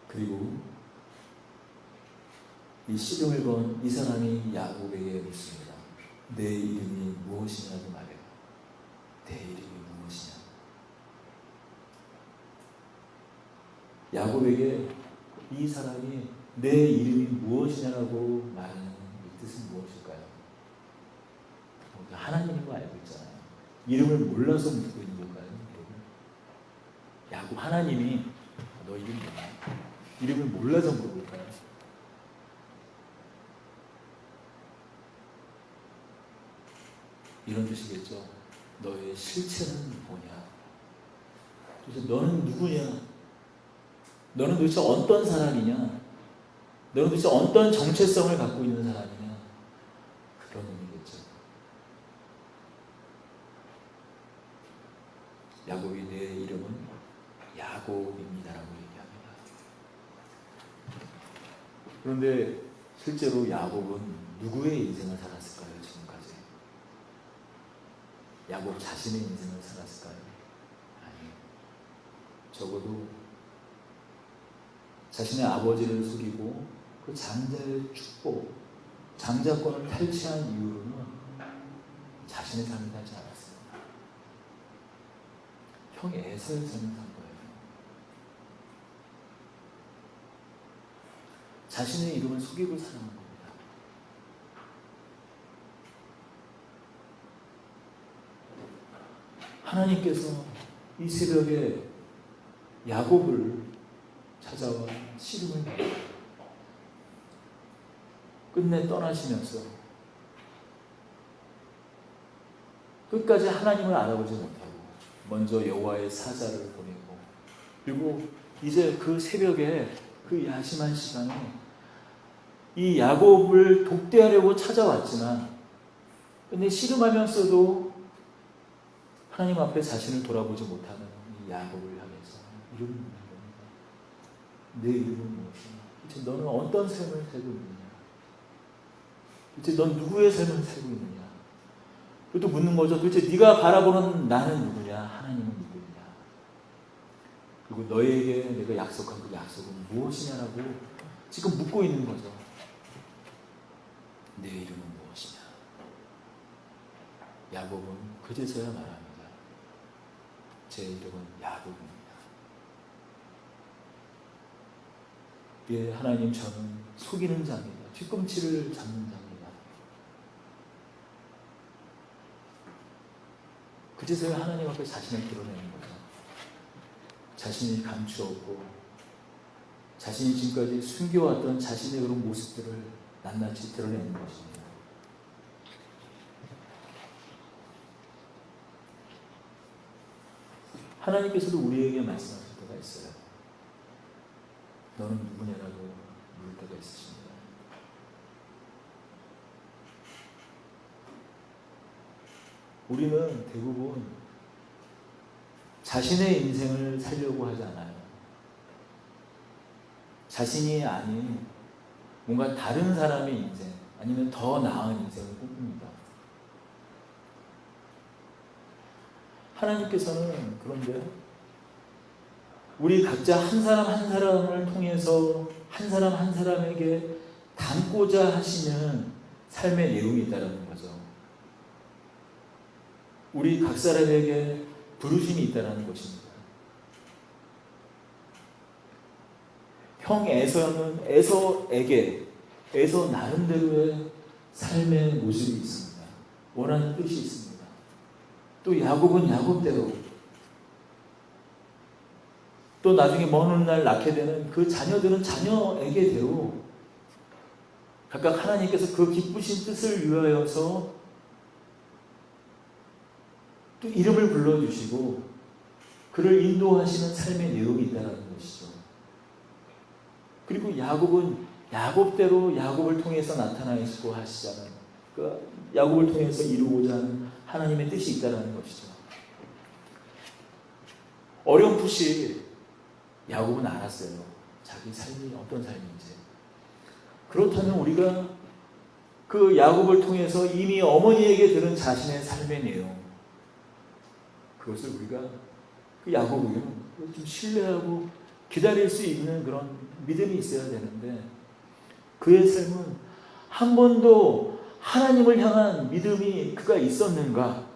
그리고 이 씨름을 건 이 사람이 야곱에게 묻습니다. 내 이름이 무엇이냐고 말해요. 내 이름이 무엇이냐. 야곱에게 이 사람이 내 이름이 무엇이냐라고 말하는 이 뜻은 무엇일까요? 하나님인 거 알고 있잖아요. 이름을 몰라서 묻고 있는 걸까요? 야곱, 하나님이 너 이름 뭐야? 이름을 몰라서 물어볼까요? 이런 뜻이겠죠. 너의 실체는 뭐냐? 도대체 너는 누구냐? 너는 도대체 어떤 사람이냐? 너는 도대체 어떤 정체성을 갖고 있는 사람이냐? 그런 의미겠죠. 야곱이 내 이름은 야곱입니다라고 얘기합니다. 그런데 실제로 야곱은 누구의 인생을 살았을까요? 지금까지 야곱 자신의 인생을 살았을까요? 아니요. 적어도 자신의 아버지를 속이고 그 장자의 축복, 장자권을 탈취한 이후로는 자신의 삶을 살지 않았어요. 형 에서의 삶을 산 거예요. 자신의 이름을 속이고 사는 겁니다. 하나님께서 이 새벽에 야곱을 찾아와 씨름을 받고 끝내 떠나시면서 끝까지 하나님을 알아보지 못하고 먼저 여호와의 사자를 보내고, 그리고 이제 그 새벽에 그 야심한 시간에 이 야곱을 독대하려고 찾아왔지만 근데 씨름하면서도 하나님 앞에 자신을 돌아보지 못하는 이 야곱을 향해서 이름을 묻는 겁니다. 내 이름은 무엇이냐? 도대체 너는 어떤 삶을 살고 있느냐? 도대체 넌 누구의 삶을 살고 있느냐? 그것도 묻는 거죠. 도대체 네가 바라보는 나는 누구냐? 하나님은 누구냐? 그리고 너에게 내가 약속한 그 약속은 무엇이냐라고 지금 묻고 있는 거죠. 내 이름은 무엇이냐? 야곱은 그제서야 말합니다. 제 이름은 야곱입니다. 예, 하나님, 저는 속이는 자입니다. 뒤꿈치를 잡는 자입니다. 그제서야 하나님 앞에 자신을 드러내는 거죠. 자신이 감추었고 자신이 지금까지 숨겨왔던 자신의 그런 모습들을 낱낱이 드러내는 것입니다. 하나님께서도 우리에게 말씀하실 때가 있어요. 너는 누구냐라고 물을 때가 있으십니다. 우리는 대부분 자신의 인생을 살려고 하지 않아요. 자신이 아닌 뭔가 다른 사람의 인생, 아니면 더 나은 인생을 꿈꿉니다. 하나님께서는 그런데 우리 각자 한 사람 한 사람을 통해서 한 사람 한 사람에게 담고자 하시는 삶의 내용이 있다는 거죠. 우리 각 사람에게 부르심이 있다는 것입니다. 형 에서는 에서 나름대로의 삶의 모습이 있습니다. 원하는 뜻이 있습니다. 또 야곱은 야곱대로, 또 나중에 먼 훗날 낳게 되는 그 자녀들은 자녀에게대로 각각 하나님께서 그 기쁘신 뜻을 위하여서 또 이름을 불러주시고 그를 인도하시는 삶의 내용이 있다는 것이죠. 그리고 야곱은 야곱대로 야곱을 통해서 나타나시고 하시잖아요. 그 야곱을 통해서 이루고자 하는 하나님의 뜻이 있다는 것이죠. 어렴풋이 야곱은 알았어요. 자기 삶이 어떤 삶인지. 그렇다면 우리가 그 야곱을 통해서 이미 어머니에게 들은 자신의 삶의 내용, 그것을 우리가 그 야곱을 좀 신뢰하고 기다릴 수 있는 그런 믿음이 있어야 되는데, 그의 삶은 한 번도 하나님을 향한 믿음이 그가 있었는가?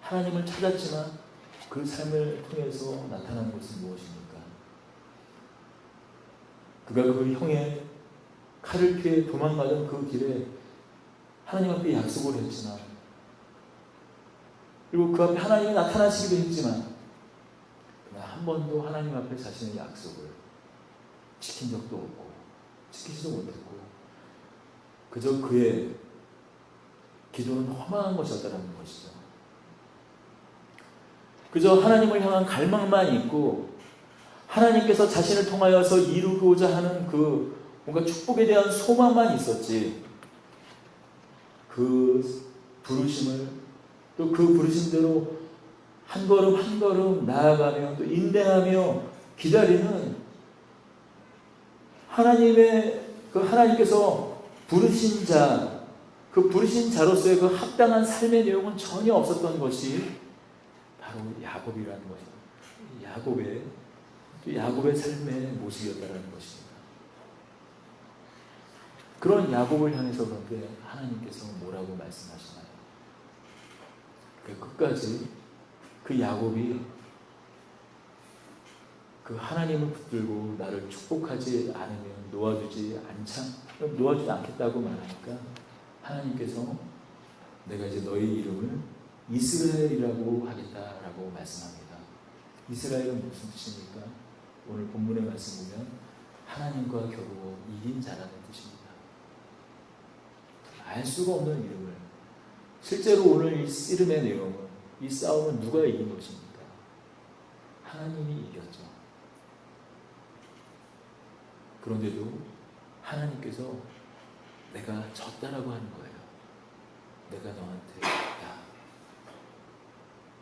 하나님을 찾았지만 그 삶을 통해서 나타난 것은 무엇입니까? 그가 그 형의 칼을 피해 도망가던 그 길에 하나님 앞에 약속을 했지만, 그리고 그 앞에 하나님이 나타나시기도 했지만 한 번도 하나님 앞에 자신의 약속을 지킨 적도 없고 지키지도 못했고, 그저 그의 기도는 허망한 것이었다는 것이죠. 그저 하나님을 향한 갈망만 있고 하나님께서 자신을 통하여서 이루고자 하는 그 뭔가 축복에 대한 소망만 있었지, 그 부르심을 또 그 부르심대로 한 걸음 한 걸음 나아가며 또 인내하며 기다리는 하나님의 그 하나님께서 부르신 자, 그 부르신 자로서의 그 합당한 삶의 내용은 전혀 없었던 것이 바로 야곱이라는 것입니다. 야곱의 삶의 모습이었다는 것입니다. 그런 야곱을 향해서 그런데 하나님께서 뭐라고 말씀하시나요? 그 끝까지 그 야곱이 그 하나님을 붙들고 나를 축복하지 않으면 놓아주지 않겠다고 말하니까 하나님께서 내가 이제 너희 이름을 이스라엘이라고 하겠다라고 말씀합니다. 이스라엘은 무슨 뜻입니까? 오늘 본문의 말씀 보면 하나님과 겨루어 이긴 자라는 뜻입니다. 알 수가 없는 이름을, 실제로 오늘 이 씨름의 내용은, 이 싸움은 누가 이긴 것입니까? 하나님이 이겼죠. 그런데도 하나님께서 내가 졌다라고 하는 거예요. 내가 너한테 야,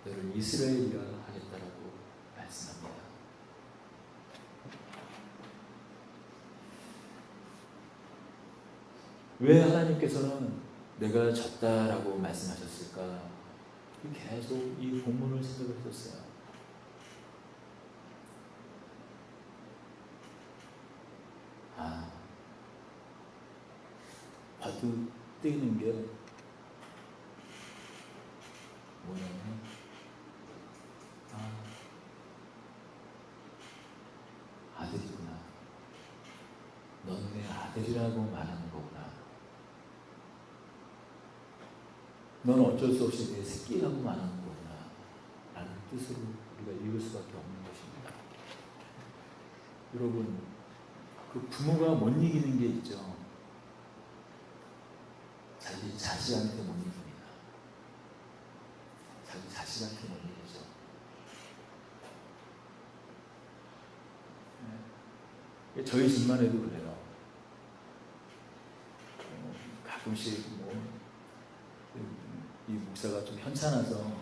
너를 이스라엘이라 하겠다라고 말씀합니다. 왜 하나님께서는 내가 졌다라고 말씀하셨을까? 계속 이 본문을 생각을 했었어요. 발도 뜨이는 게 뭐냐면, 아들이구나. 넌 내 아들이라고 말하는 거구나. 넌 어쩔 수 없이 내 새끼라고 말하는 거구나. 라는 뜻으로 우리가 읽을 수밖에 없는 것입니다. 여러분, 그 부모가 못 이기는 게 있죠. 자기 자식한테 못 이깁니다. 자기 자식한테 못 이기죠. 네. 저희 집만 해도 그래요. 가끔씩 이 목사가 좀 현찮아서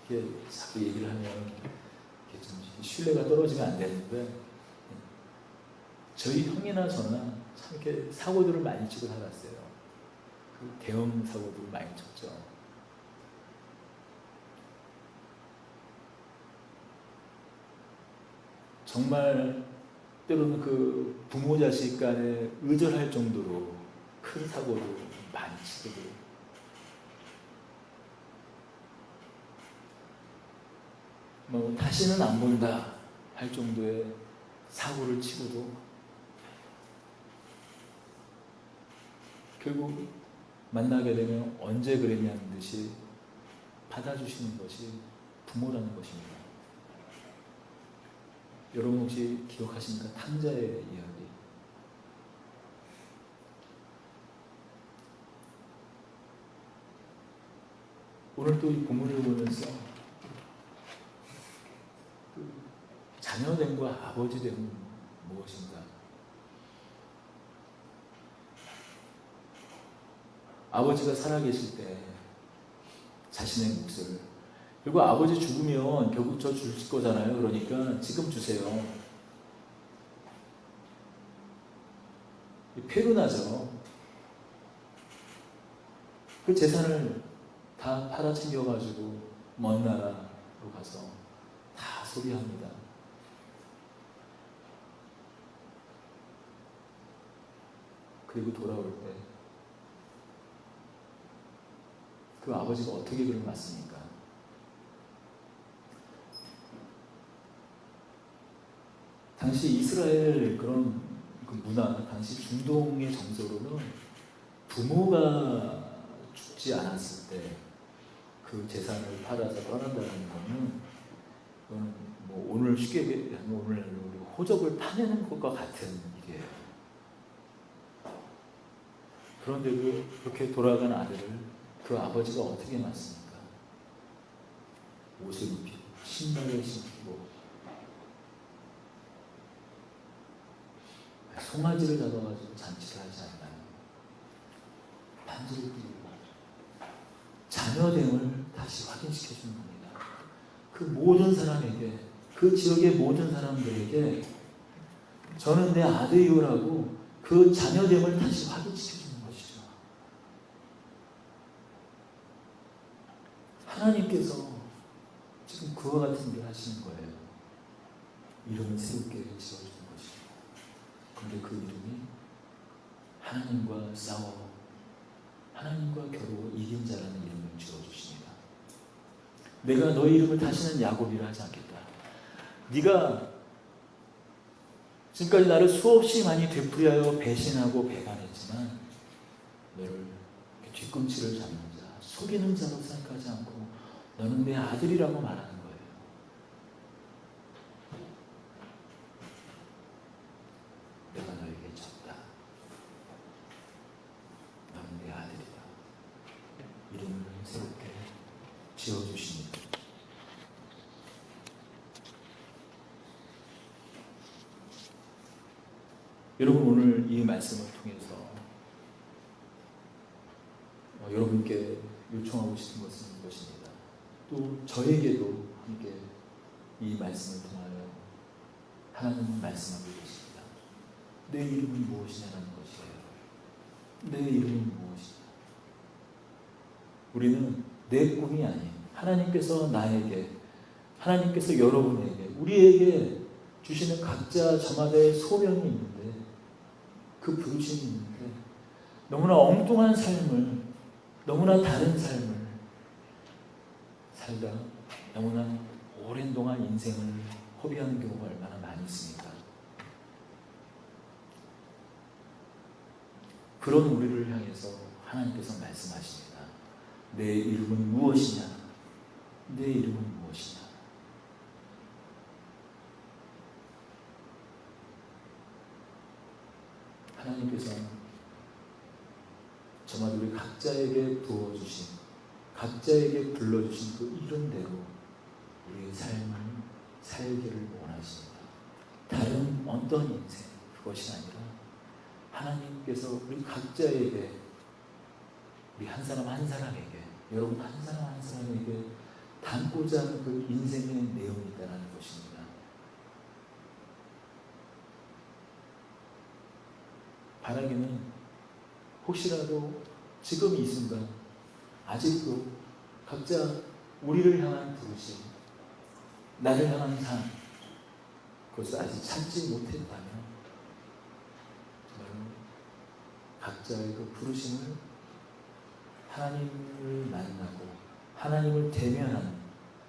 이렇게 자꾸 얘기를 하면 이렇게 좀 신뢰가 떨어지면 안 되는데, 저희 형이나 저나 참 이렇게 사고들을 많이 치고 살았어요. 그 대형 사고들을 많이 쳤죠. 정말 때로는 그 부모 자식 간에 의절할 정도로 큰 사고를 많이 치거든요. 뭐 다시는 안 본다 할 정도의 사고를 치고도 결국 만나게 되면 언제 그랬냐는 듯이 받아주시는 것이 부모라는 것입니다. 여러분 혹시 기억하십니까? 탕자의 이야기. 오늘 또 이 본문을 보면서 자녀됨과 아버지됨은 무엇인가? 아버지가 살아계실 때 자신의 몫을, 그리고 아버지 죽으면 결국 저 주실 거잖아요. 그러니까 지금 주세요. 페루나죠. 그 재산을 다 팔아 챙겨가지고 먼 나라로 가서 다 소비합니다. 그리고 돌아올 때 그 아버지가 어떻게 그를 맞습니까? 당시 이스라엘 그런 그 문화, 당시 중동의 정서로는 부모가 죽지 않았을 때 그 재산을 팔아서 떠난다는 거는, 그건 뭐 오늘 쉽게 얘기하면 오늘 호적을 파내는 것과 같은 일이에요. 그런데도 그렇게 돌아간 아들을 그 아버지가 어떻게 맞습니까? 옷을 입히고 신발을 신고 송아지를 잡아가지고 잔치를 하지 않나요? 반지를 끼고 자녀됨을 다시 확인시켜주는 겁니다. 그 모든 사람에게, 그 지역의 모든 사람들에게 저는 내 아들이오라고 그 자녀됨을 다시 확인시켜주는 것이죠. 하나님께서 지금 그와 같은 일을 하시는 거예요. 이름을 새롭게 지어주는 것이죠. 그런데 그 이름이 하나님과 싸워 하나님과 겨루어 이긴 자라는 이름을 지어주십니다. 내가 너의 이름을 다시는 야곱이라 하지 않겠다. 네가 지금까지 나를 수없이 많이 되풀이하여 배신하고 배반했지만 너를 뒤꿈치를 잡는 자, 속이는 자로 생각하지 않고 너는 내 아들이라고 말하는 거예요. 내가 너에게 졌다. 너는 내 아들이다. 이름을 새롭게 지어주십니다. 여러분, 오늘 이 말씀을 통해서 여러분께 요청하고 싶은 것은 이것입니다. 또 저에게도 함께 이 말씀을 통하여 하나님은 말씀하고 계십니다. 내 이름은 무엇이냐는 것이에요. 내 이름은 무엇이냐. 우리는 내 꿈이 아닌 하나님께서 나에게, 하나님께서 여러분에게, 우리에게 주시는 각자 저마다의 소명이 있는데, 그 부르심이 있는데, 너무나 엉뚱한 삶을, 너무나 다른 삶을 살다 너무나 오랜 동안 인생을 허비하는 경우가 얼마나 많이 있습니까? 그런 우리를 향해서 하나님께서 말씀하십니다. 내 이름은 무엇이냐? 내 이름은 무엇이냐? 하나님께서 저마다 우리 각자에게 부어주신, 각자에게 불러주신 그 이름대로 우리의 삶을 살기를 원하십니다. 다른 어떤 인생, 그것이 아니라 하나님께서 우리 각자에게, 우리 한 사람 한 사람에게, 여러분 한 사람 한 사람에게 담고자 하는 그 인생의 내용이 있다는 것입니다. 바라기는 혹시라도 지금 이 순간 아직도 각자 우리를 향한 부르심, 나를 향한 삶, 그것을 아직 찾지 못했다면 정말로 각자의 그 부르심을 하나님을 만나고 하나님을 대면하는,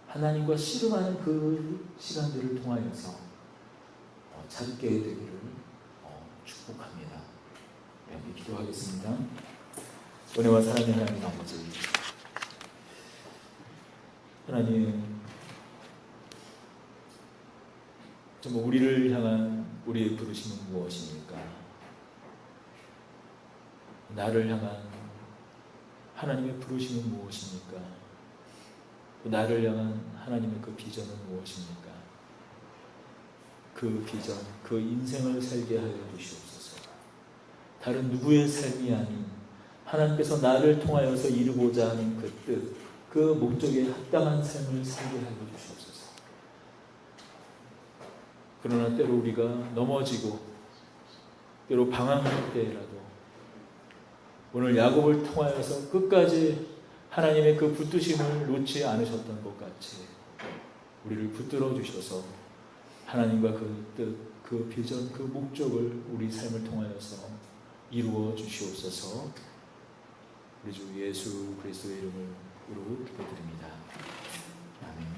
하나님과 씨름하는 그 시간들을 통하여서 찾게 되기를 축복합니다. 함께 기도하겠습니다. 은혜와 사랑의 하나님 아버지, 하나님, 정말 우리를 향한 우리의 부르심은 무엇입니까? 나를 향한 하나님의 부르심은 무엇입니까? 나를 향한 하나님의 그 비전은 무엇입니까? 그 비전, 그 인생을 살게 하여 주시옵소서. 다른 누구의 삶이 아닌 하나님께서 나를 통하여서 이루고자 하는 그 뜻, 그 목적에 합당한 삶을 살게 하여 주시옵소서. 그러나 때로 우리가 넘어지고 때로 방황할 때라도 오늘 야곱을 통하여서 끝까지 하나님의 그 붙드심을 놓지 않으셨던 것 같이 우리를 붙들어 주셔서 하나님과 그 뜻, 그 비전, 그 목적을 우리 삶을 통하여서 이루어 주시옵소서. 우리 주 예수 그리스도의 이름으로 기도드립니다. 아멘.